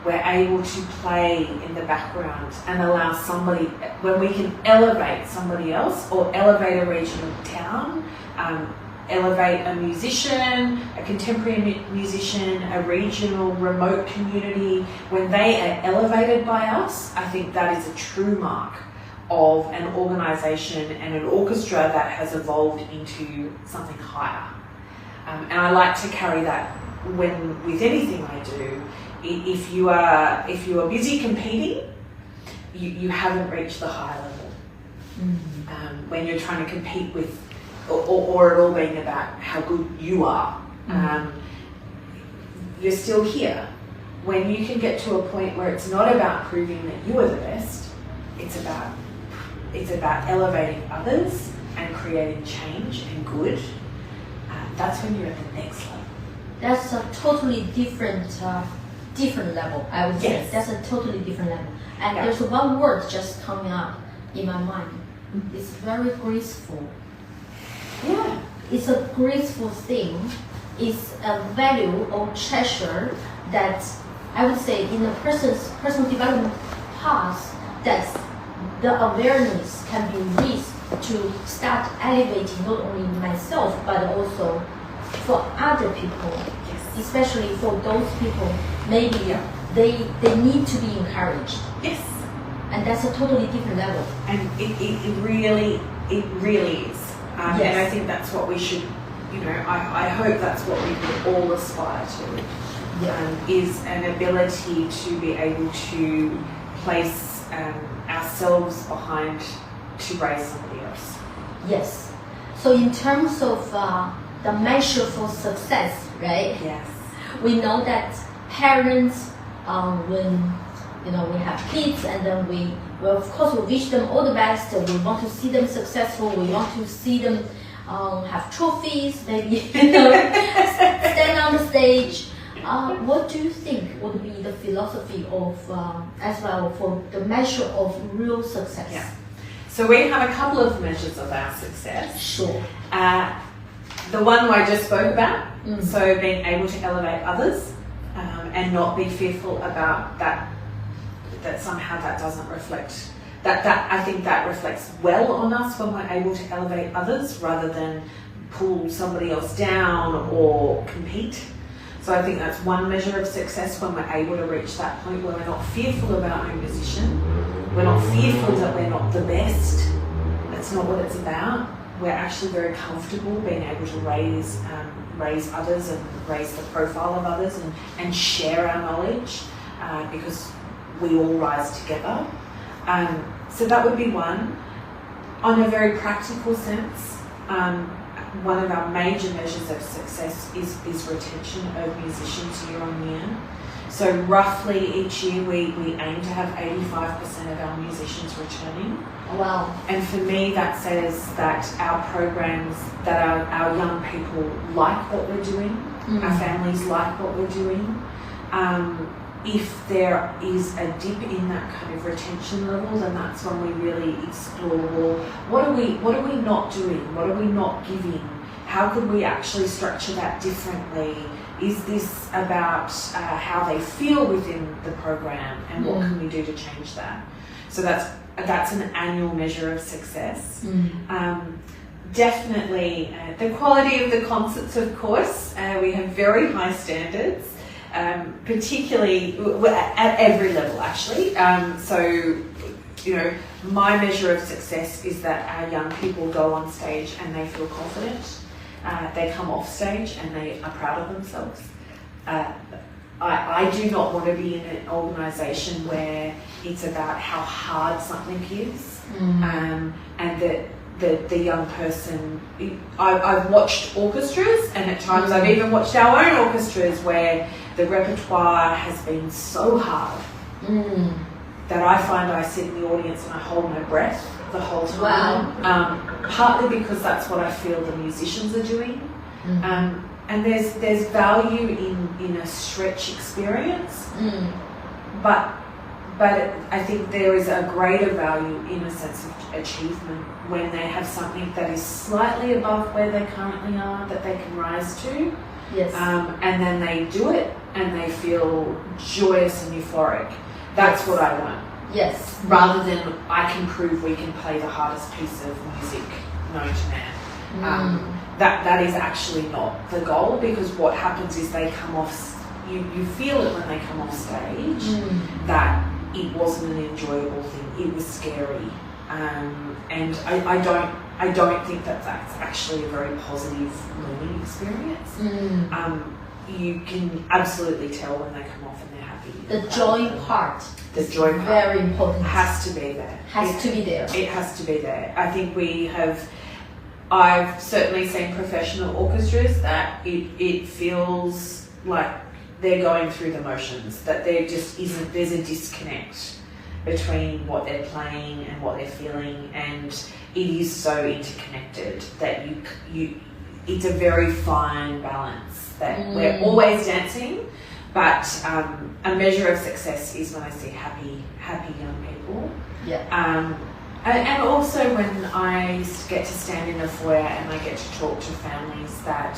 We're able to play in the background and allow somebody, when we can elevate somebody else or elevate a regional town, elevate a musician, a contemporary musician, a regional remote community, when they are elevated by us, I think that is a true mark of an organisation and an orchestra that has evolved into something higher. And I like to carry that with anything I do. If you are busy competing, you haven't reached the high level. When you're trying to compete with, or it all being about how good you are, you're still here. When you can get to a point where it's not about proving that you are the best, it's about elevating others and creating change and good. That's when you're at the next level. That's a totally different level, I would say. Yes. That's a totally different level. And Yeah. there's one word just coming up in my mind. It's very graceful. Yeah. It's a graceful thing. It's a value or treasure that I would say in a person's personal development path, that the awareness can be raised to start elevating not only myself but also for other people. Yes. Especially for those people, maybe they need to be encouraged. Yes. And that's a totally different level. And it really is. Yes. And I think that's what we should, I hope that's what we could all aspire to. Is an ability to be able to place ourselves behind to raise somebody else. Yes. So in terms of the measure for success, right? Yes. We know that parents, when we have kids, and then we of course we wish them all the best. We want to see them successful. We want to see them have trophies, maybe stand on the stage. What do you think would be the philosophy of as well for the measure of real success? Yeah. So we have a couple of measures of our success. Sure. The one I just spoke about, so being able to elevate others and not be fearful about that somehow that doesn't reflect, that I think that reflects well on us when we're able to elevate others rather than pull somebody else down or compete. So I think that's one measure of success, when we're able to reach that point where we're not fearful of our own position, we're not fearful that we're not the best. That's not what it's about. We're actually very comfortable being able to raise others and raise the profile of others and share our knowledge because we all rise together. So that would be one. On a very practical sense, one of our major measures of success is retention of musicians year on year. So roughly each year we aim to have 85% of our musicians returning. Wow. And for me that says that our programs, that our young people like what we're doing, our families like what we're doing. if there is a dip in that kind of retention level, then that's when we really explore, well, what are we not doing? What are we not giving? How could we actually structure that differently? Is this about how they feel within the program, and what can we do to change that? So that's an annual measure of success. Definitely the quality of the concerts, of course. We have very high standards. Particularly at every level, actually. So, you know, my measure of success is that our young people go on stage and they feel confident. They come off stage and they are proud of themselves. I do not want to be in an organisation where it's about how hard something is, and that the young person. I've watched orchestras, and at times I've even watched our own orchestras where the repertoire has been so hard that I find I sit in the audience and I hold my breath the whole time. Wow. Partly because that's what I feel the musicians are doing. And there's value in a stretch experience, but I think there is a greater value in a sense of achievement when they have something that is slightly above where they currently are that they can rise to. Yes. And then they do it and they feel joyous and euphoric. That's what I want. Yes. Rather than I can prove we can play the hardest piece of music known to man. That is actually not the goal, because what happens is they come off, you feel it when they come off stage that it wasn't an enjoyable thing, it was scary. And I don't think that's actually a very positive learning experience. You can absolutely tell when they come off and they're happy. The joy part. The joy part very important. Has to be there. Has to be there. It has to be there. I think I've certainly seen professional orchestras that it feels like they're going through the motions, that there's a disconnect between what they're playing and what they're feeling, and it is so interconnected that it's a very fine balance that we're always dancing, but a measure of success is when I see happy young people. Yeah. And also when I get to stand in a foyer and I get to talk to families that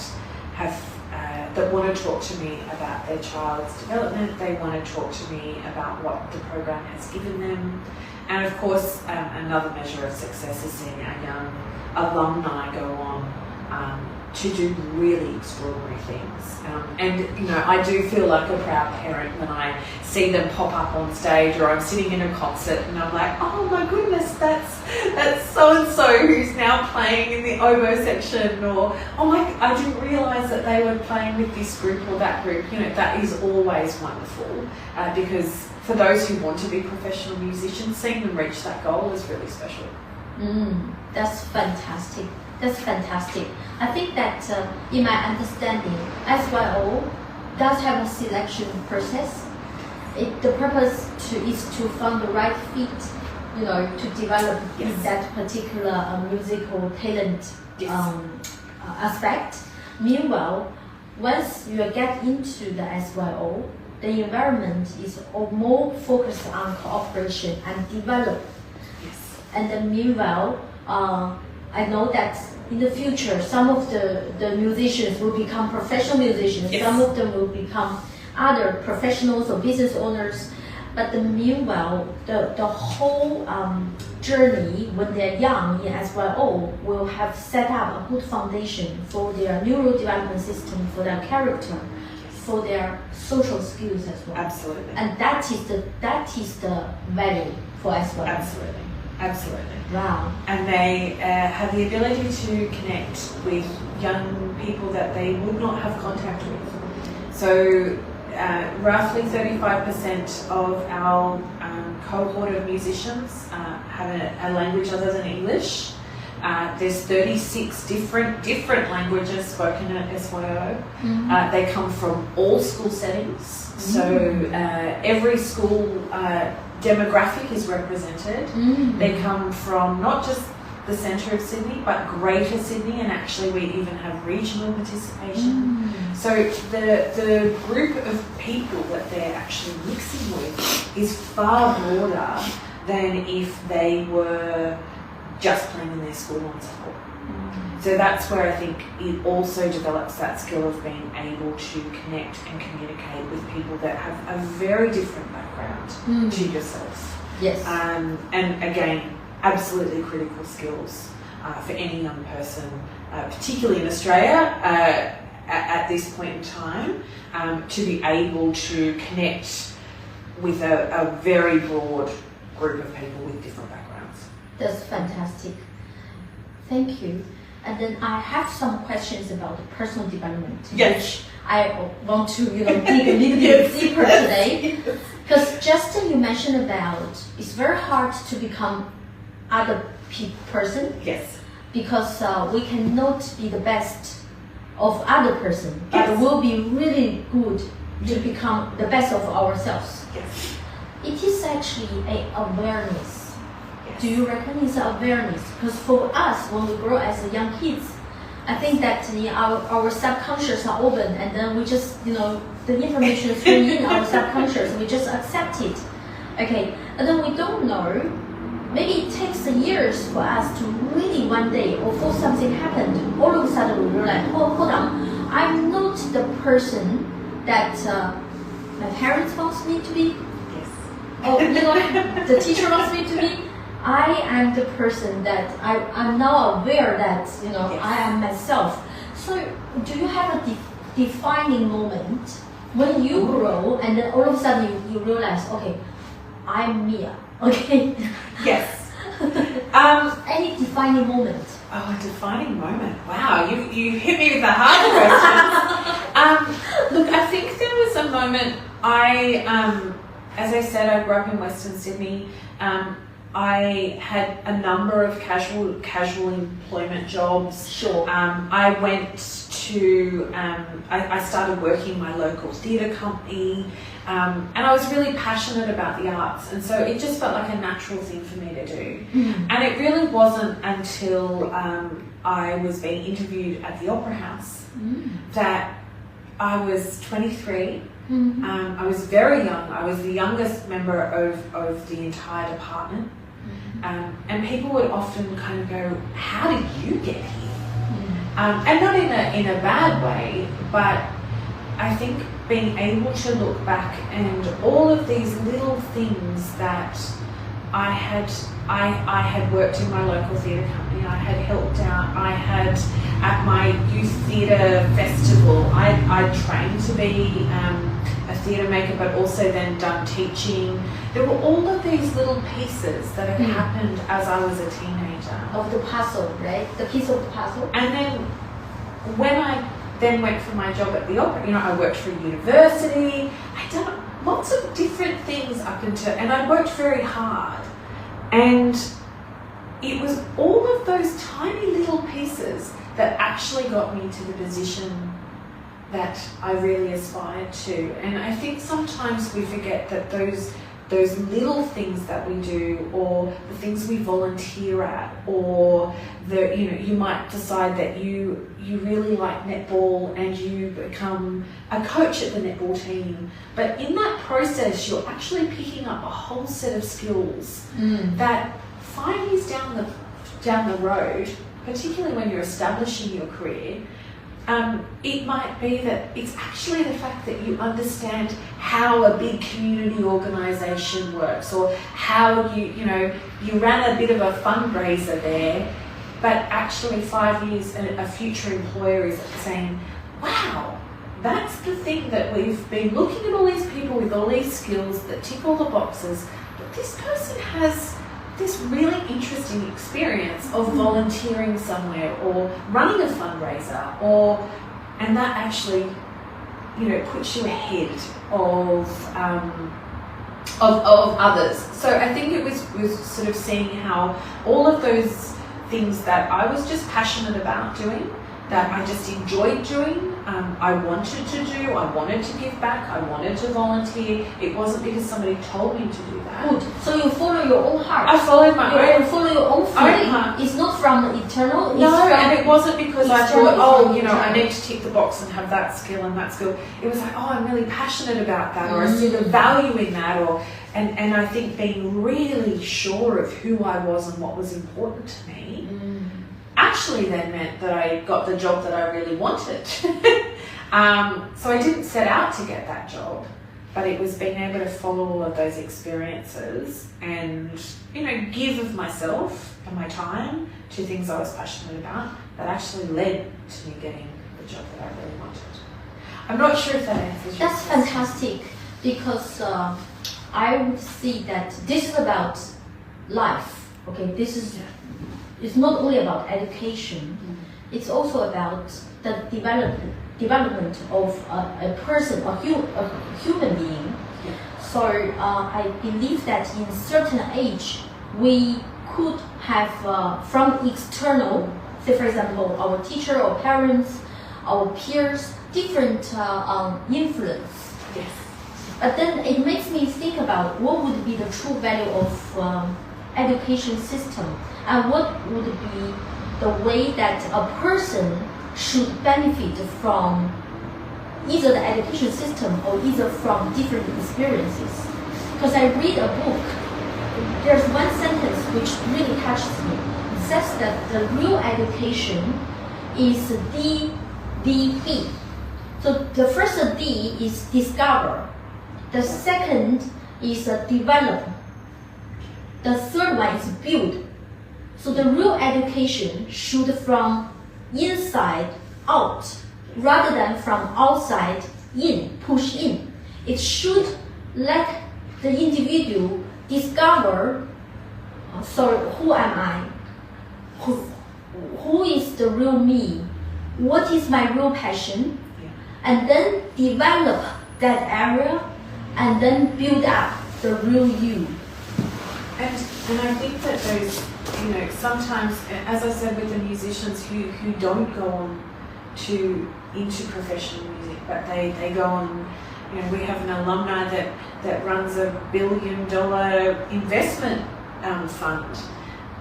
want to talk to me about their child's development, they want to talk to me about what the program has given them. And of course, another measure of success is seeing our young alumni go on to do really extraordinary things. And you know, I do feel like a proud parent when I see them pop up on stage, or I'm sitting in a concert and I'm like, oh my goodness, that's so-and-so who's now playing in the oboe section, or oh my, I didn't realise that they were playing with this group or that group. You know, that is always wonderful, because for those who want to be professional musicians, seeing them reach that goal is really special. That's fantastic. That's fantastic. I think that in my understanding, SYO does have a selection process. The purpose is to find the right fit, you know, to develop that particular musical talent aspect. Meanwhile, once you get into the SYO, the environment is more focused on cooperation and develop. And then meanwhile, I know that in the future, some of the musicians will become professional musicians. Some of them will become other professionals or business owners. But meanwhile, the whole journey when they're young in SYO will have set up a good foundation for their neurodevelopment system, for their character, for their social skills as well. Absolutely. And that is the value for SYO. Absolutely. Wow. And they have the ability to connect with young people that they would not have contact with. So roughly 35% of our cohort of musicians have a language other than English. There's 36 different languages spoken at SYO. They come from all school settings. So every school demographic is represented. They come from not just the centre of Sydney, but Greater Sydney, and actually we even have regional participation. So the group of people that they're actually mixing with is far broader than if they were just playing in their school ensemble. So that's where I think it also develops that skill of being able to connect and communicate with people that have a very different background to yourself. Yes. And again, absolutely critical skills for any young person, particularly in Australia at this point in time, to be able to connect with a very broad group of people with different backgrounds. That's fantastic. Thank you. And then I have some questions about the personal development, which I want to, dig a little bit deeper today. Because Justin, you mentioned about it's very hard to become other person. Yes. Because we cannot be the best of other person, but we'll be really good to become the best of ourselves. Yes. It is actually an awareness. Do you reckon it's awareness? Because for us, when we grow as young kids, I think that our subconscious are open, and then we just, the information is really in our subconscious, we just accept it. Okay, and then we don't know. Maybe it takes years for us to really one day, or for something happened, all of a sudden we realize, oh, hold on, I'm not the person that my parents wants me to be. Yes. Or, the teacher wants me to be. I am the person that I'm now aware that, I am myself. So do you have a defining moment when you grow and then all of a sudden you realize, okay, I'm Mia, okay? Yes. Any defining moment? Oh, a defining moment. Wow, you hit me with the hard questions. Look, I think there was a moment as I said, I grew up in Western Sydney. I had a number of casual employment jobs. Sure. I went to, I started working in my local theatre company, and I was really passionate about the arts, and so it just felt like a natural thing for me to do. And it really wasn't until I was being interviewed at the Opera House that I was 23. I was very young. I was the youngest member of the entire department. And people would often kind of go, how did you get here? And not in a bad way, but I think being able to look back and all of these little things that I had worked in my local theatre company, I had helped out, I had at my youth theatre festival, I trained to be a theatre maker, but also then done teaching. There were all of these little pieces that had happened as I was a teenager. Of the puzzle, right? The piece of the puzzle. And then when I then went for my job at the opera, I worked for a university. I'd done lots of different things up until, and I worked very hard. And it was all of those tiny little pieces that actually got me to the position that I really aspired to. And I think sometimes we forget that those little things that we do, or the things we volunteer at, or you might decide that you really like netball and you become a coach at the netball team. But in that process, you're actually picking up a whole set of skills that 5 years down the road, particularly when you're establishing your career, it might be that it's actually the fact that you understand how a big community organisation works, or how you ran a bit of a fundraiser there, but actually 5 years and a future employer is saying, wow, that's the thing that we've been looking at all these people with all these skills that tick all the boxes, but this person has this really interesting experience of volunteering somewhere or running a fundraiser, and that actually, puts you ahead of others. So I think it was sort of seeing how all of those things that I was just passionate about doing that I just enjoyed doing. I wanted to do, I wanted to give back, I wanted to volunteer. It wasn't because somebody told me to do that. Good. So you follow your own heart. I followed my own. You follow your own feeling. heart. It's not from the eternal. No, it's from and it wasn't because I external, thought, it's from I need to tick the box and have that skill and that skill. It was like, I'm really passionate about that, or I see the value in that, and I think being really sure of who I was and what was important to me actually then meant that I got the job that I really wanted. So I didn't set out to get that job, but it was being able to follow all of those experiences and, give of myself and my time to things I was passionate about that actually led to me getting the job that I really wanted. I'm not sure if that answers your That's question. fantastic, because I would see that this is about life. Okay, it's not only about education. It's also about the development of a person, a human being. So I believe that in certain age we could have from external, say for example our teacher or parents, our peers, different influence. Yes. But then it makes me think about what would be the true value of education system, and what would be the way that a person should benefit from either the education system or either from different experiences. Because I read a book, there's one sentence which really touches me. It says that the real education is DDB. So the first D is discover. The second is develop. The third one is build. So the real education should from inside out rather than from outside in, push in. It should let the individual discover, who am I? Who is the real me? What is my real passion? And then develop that area and then build up the real you. And I think that those, sometimes, as I said with the musicians who don't go on into professional music, but they go on, we have an alumni that runs $1 billion investment fund,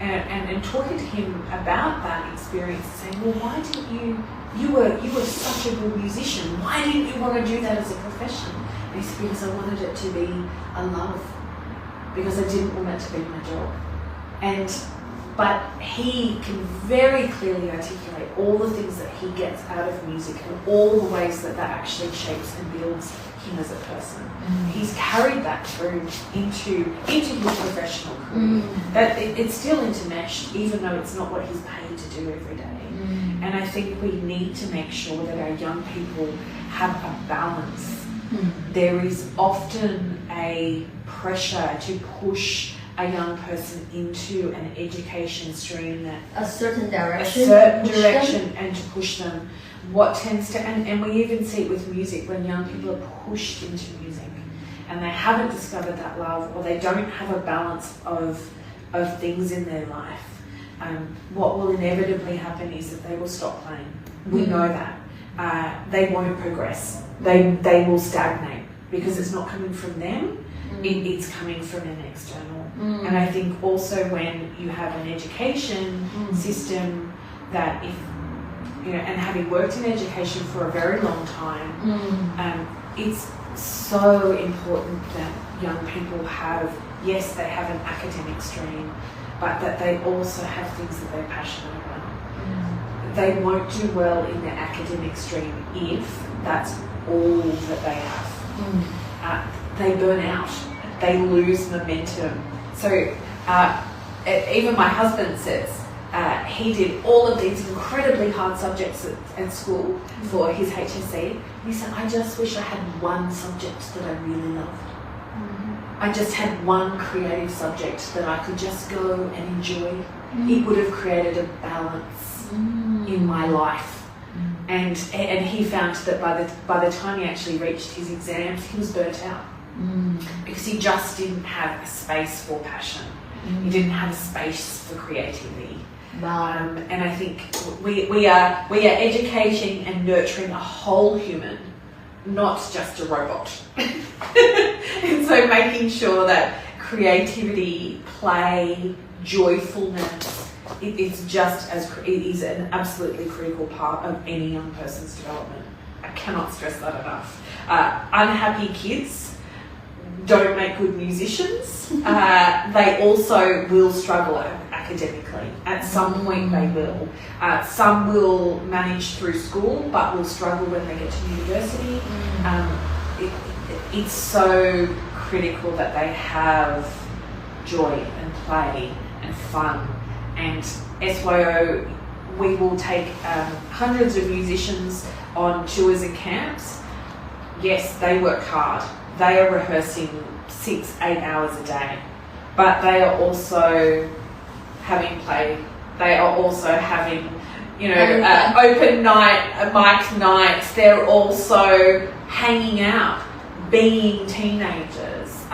and talking to him about that experience, saying, well, why didn't you were such a good musician, why didn't you want to do that as a profession? And he said, because I wanted it to be a love, because I didn't want it to be my job. But he can very clearly articulate all the things that he gets out of music and all the ways that actually shapes and builds him as a person. He's carried that through into his professional career. That it's still intermeshed, even though it's not what he's paid to do every day. And I think we need to make sure that our young people have a balance. There is often a pressure to push a young person into an education stream that A certain direction and to push them. What tends to, and we even see it with music, when young people are pushed into music and they haven't discovered that love, or they don't have a balance of things in their life, what will inevitably happen is that they will stop playing. We know that. They won't progress. They will stagnate because it's not coming from them, it's coming from an external. And I think also when you have an education system that and having worked in education for a very long time, it's so important that young people have, yes, they have an academic stream, but that they also have things that they're passionate about. They won't do well in the academic stream if that's all that they have. They burn out, they lose momentum. So even my husband says he did all of these incredibly hard subjects at school for his HSC. He said, I just wish I had one subject that I really loved. I just had one creative subject that I could just go and enjoy. It would have created a balance in my life. And he found that by the time he actually reached his exams, he was burnt out. Because he just didn't have a space for passion. He didn't have a space for creativity. Wow. And I think we are educating and nurturing a whole human, not just a robot. And so making sure that creativity, play, joyfulness, it is an absolutely critical part of any young person's development. I cannot stress that enough. Unhappy kids don't make good musicians. They also will struggle academically. At some point they will. Some will manage through school but will struggle when they get to university. It's so critical that they have joy and play and fun. And SYO, we will take hundreds of musicians on tours and camps. Yes, they work hard. They are rehearsing 6-8 hours a day, but they are also having play. They are also having, open mic nights. They're also hanging out, being teenagers.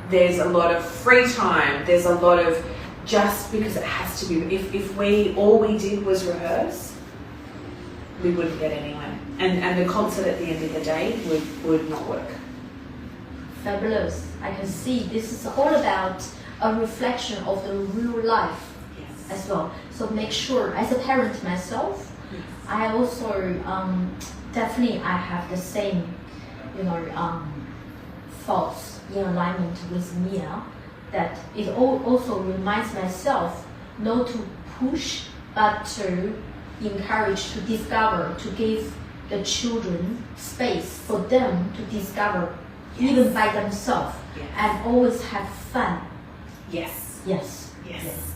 There's a lot of free time. There's a lot of, just because it has to be. If all we did was rehearse, we wouldn't get anywhere. And the concert at the end of the day would not work. Fabulous. I can see this is all about a reflection of the real life as well. So make sure, as a parent myself, I also definitely I have the same, thoughts in alignment with Mia. That it also reminds myself not to push, but to encourage, to discover, to give the children space for them to discover even by themselves, and always have fun. Yes.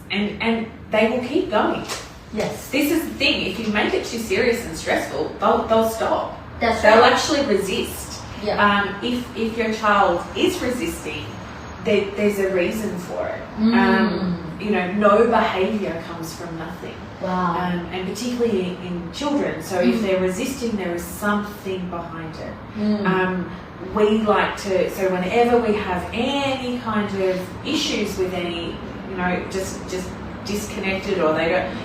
And they will keep going. Yes. This is the thing, if you make it too serious and stressful, they'll stop. They'll actually resist. Yeah. If your child is resisting, there's a reason for it. No behaviour comes from nothing. Wow. And particularly in children. So if they're resisting, there is something behind it. We like to, so whenever we have any kind of issues with any, just disconnected, or they don't,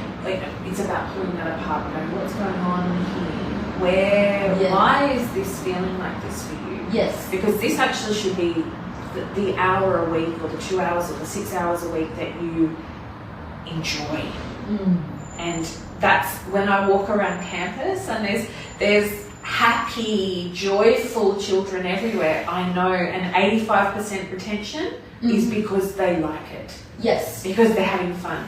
it's about pulling that apart and going, what's going on here? Why is this feeling like this for you? Yes. Because this actually should be the hour a week, or the 2 hours, or the 6 hours a week that you enjoy. And that's when I walk around campus and there's happy, joyful children everywhere. I know an 85% retention is because they like it. Yes. Because they're having fun.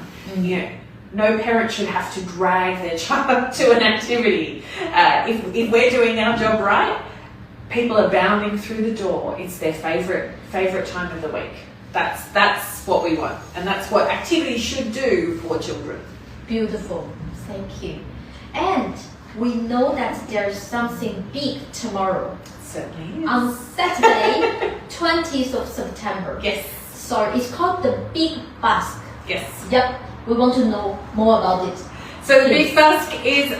No parent should have to drag their child to an activity. If we're doing our job right, people are bounding through the door. It's their favourite time of the week. That's what we want, and that's what activities should do for children. Beautiful. Thank you. And we know that there's something big tomorrow. Certainly. On Saturday, 20th of September. Yes. So it's called the Big Busk. Yes. Yep. We want to know more about it. So the Big Busk is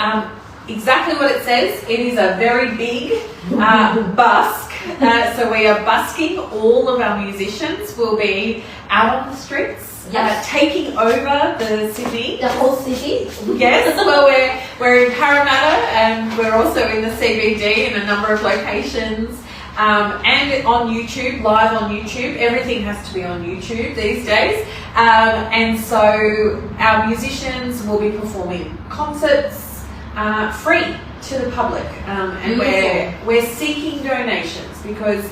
exactly what it says. It is a very big busk. So we are busking. All of our musicians will be out on the streets. Yes. Taking over the city. The whole city? Yes. Well, we're in Parramatta, and we're also in the CBD in a number of locations. And on YouTube, live on YouTube. Everything has to be on YouTube these days. And so our musicians will be performing concerts free to the public. And we're seeking donations because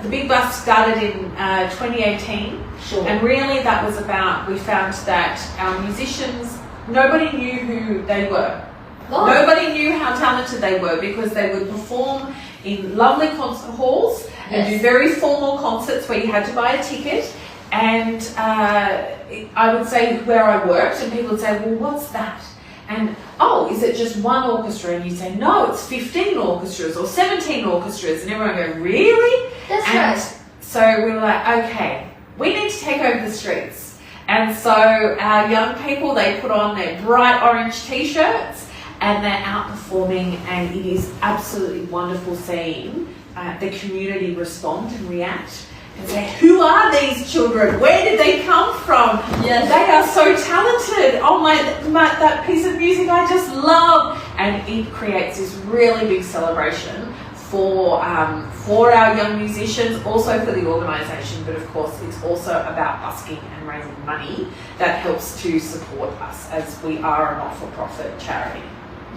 the Big Bus started in 2018. Sure. And really that was about, we found that our musicians, nobody knew who they were. Oh. Nobody knew how talented they were because they would perform in lovely concert halls and do very formal concerts where you had to buy a ticket. And I would say where I worked, and people would say, well, what's that? And, oh, is it just one orchestra? And you say, no, it's 15 orchestras or 17 orchestras. And everyone would go, really? That's right. So we were like, okay, we need to take over the streets. And so our young people, they put on their bright orange T-shirts and they're out performing, and it is absolutely wonderful seeing the community respond and react. and say, who are these children? Where did they come from? Yes. They are so talented. Oh that piece of music I just love. And it creates this really big celebration for our young musicians, also for the organisation, but of course it's also about busking and raising money that helps to support us as we are a not-for-profit charity.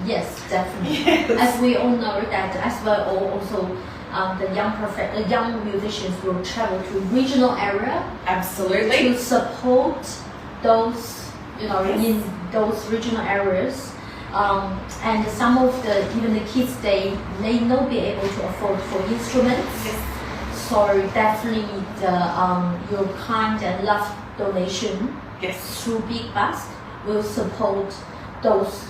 Yes, definitely. Yes. As we all know that SYO also the young musicians will travel to regional area. Absolutely. To support those, Yes. in those regional areas. And some of even the kids, they may not be able to afford for instruments. Yes. So definitely your kind and love donation Yes. through Big Basque will support those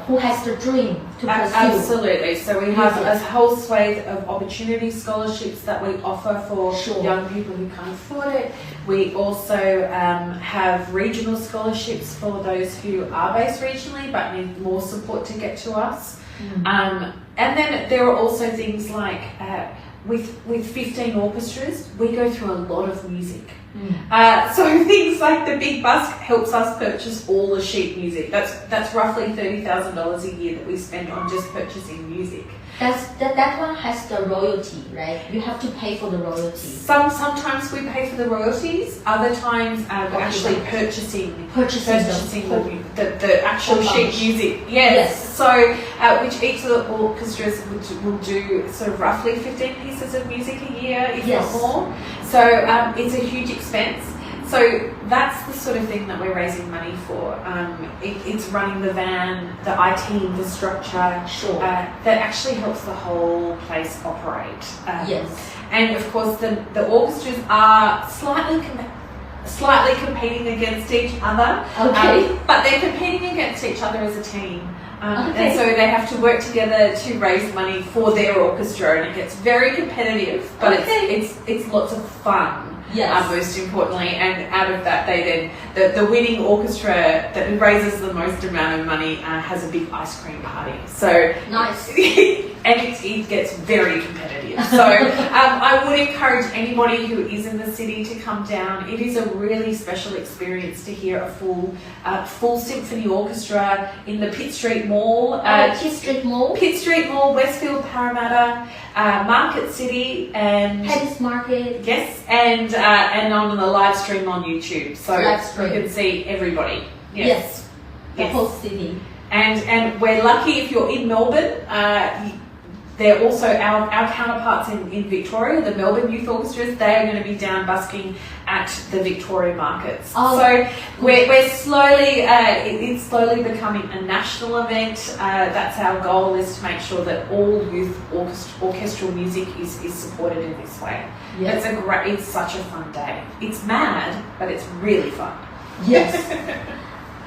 who has the dream to pursue. Absolutely. So we have a Yes. whole swathe of opportunity scholarships that we offer for Sure. young people who can't afford it. We also have regional scholarships for those who are based regionally but need more support to get to us. And then there are also things like with 15 orchestras, we go through a lot of music. So things like the Big Basque helps us purchase all the sheet music. That's roughly $30,000 a year that we spend on just purchasing music. That one has the royalty, right? You have to pay for the royalty. Sometimes we pay for the royalties. Other times we're actually purchasing the actual sheet music. Yes. So which each of the orchestras will do sort of roughly 15 pieces of music a year, if Yes. not more. So it's a huge expense. So that's the sort of thing that we're raising money for. It's running the van, the IT infrastructure, Sure. that actually helps the whole place operate. Yes. And of course, the orchestras are slightly competing against each other. Okay. But they're competing against each other as a team. Okay. And so they have to work together to raise money for their orchestra, and it gets very competitive, but it's lots of fun. Yes. Most importantly, and out of that, they then the winning orchestra that raises the most amount of money has a big ice cream party. So Nice. and it gets very competitive. So I would encourage anybody who is in the city to come down. It is a really special experience to hear a full symphony orchestra in the Pitt Street Mall. Pitt Street Mall. Pitt Street Mall, Westfield, Parramatta, Market City, and Paddy's Market. yes, and on the live stream on YouTube, so Live stream. you can see everybody. Yes. The Yes. whole city. And we're lucky if you're in Melbourne. They're also our counterparts in Victoria, the Melbourne Youth Orchestras. They are going to be down busking at the Victoria markets. Oh. So we're slowly, it's slowly becoming a national event. That's our goal, is to make sure that all youth orchestral music is supported in this way. Yes. It's such a fun day. It's mad, but it's really fun. Yes.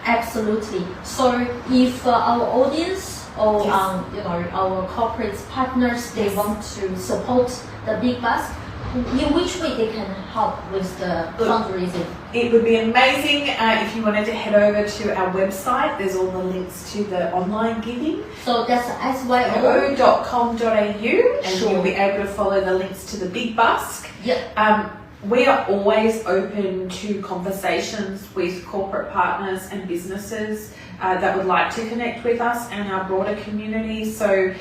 Absolutely. So if our audience or Yes. our corporate partners, they Yes. want to support the Big Basque, in which way they can help with the fundraising? It would be amazing if you wanted to head over to our website. There's all the links to the online giving. So that's SYO. SYO.com.au, and Sure. you'll be able to follow the links to the Big Basque. Yeah. We are always open to conversations with corporate partners and businesses that would like to connect with us and our broader community. So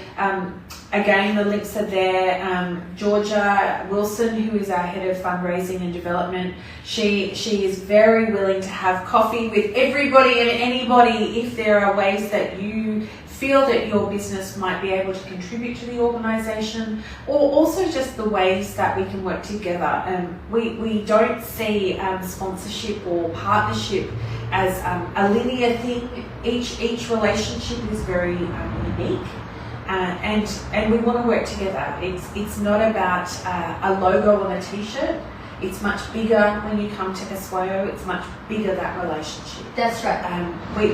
again, the links are there. Georgia Wilson, who is our head of fundraising and development, she is very willing to have coffee with everybody and anybody if there are ways that you feel that your business might be able to contribute to the organisation, or also just the ways that we can work together. We don't see sponsorship or partnership as a linear thing. Each relationship is very unique, and we want to work together. It's not about a logo on a t-shirt. It's much bigger when you come to SYO. It's much bigger, that relationship. That's right.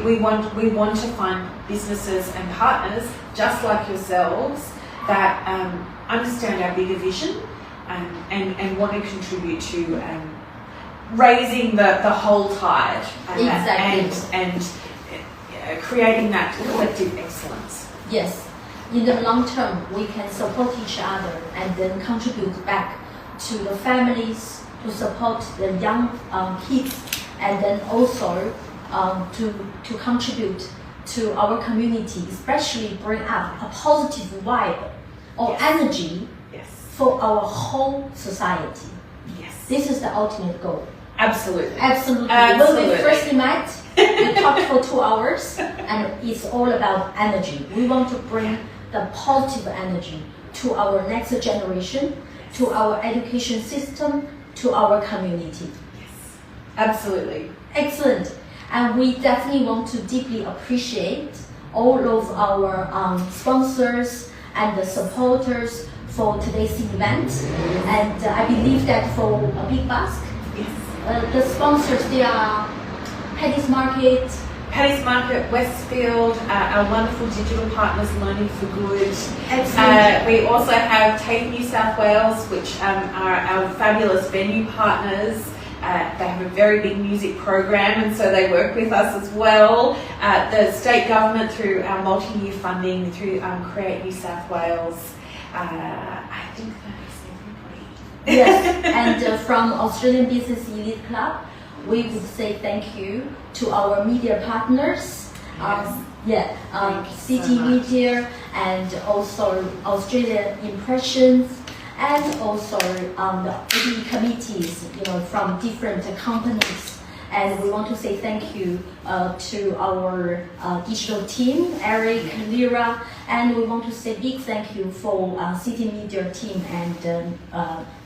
We want to find businesses and partners just like yourselves that understand our bigger vision and want to contribute to raising the whole tide Exactly. and creating that collective excellence. Yes. In the long term, we can support each other and then contribute back to the families, to support the young kids, and then also to contribute to our community, especially bring up a positive vibe or energy for our whole society. Yes. This is the ultimate goal. Absolutely. Absolutely. When we first met, we talked for 2 hours, and it's all about energy. We want to bring the positive energy to our next generation, to our education system, to our community. Yes. Absolutely. Excellent. And we definitely want to deeply appreciate all of our sponsors and the supporters for today's event. And I believe that for a big Basque, the sponsors, they are Paddy's Market, Westfield, our wonderful digital partners, Learning for Good. Excellent. We also have TAFE New South Wales, which are our fabulous venue partners. They have a very big music program, and so they work with us as well. The state government through our multi-year funding through Create New South Wales. I think that is everybody. Yes, and from Australian Business Elite Club, we would say thank you to our media partners. City so Media, and also Australian Impressions, and also the ABE committees, from different companies. And we want to say thank you to our digital team, Eric, Lyra, and we want to say big thank you for City Media team and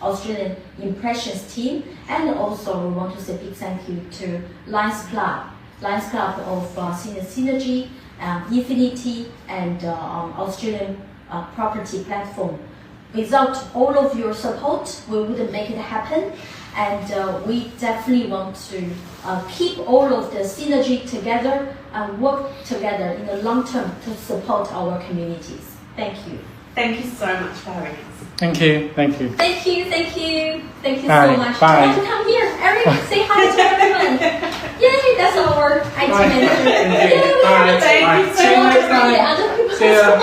Australian Impressions team. And also we want to say big thank you to Lions Club of Synergy, Infinity, and Australian Property Platform. Without all of your support, we wouldn't make it happen. And we definitely want to keep all of the synergy together and work together in the long term to support our communities. Thank you. Thank you so much for having us. Thank you. Thank you so Bye. much. Bye. You want to come here, Eric? Say hi to everyone. Yay, that's our IT manager. Yay, we have a Thank you so much. other people. See ya.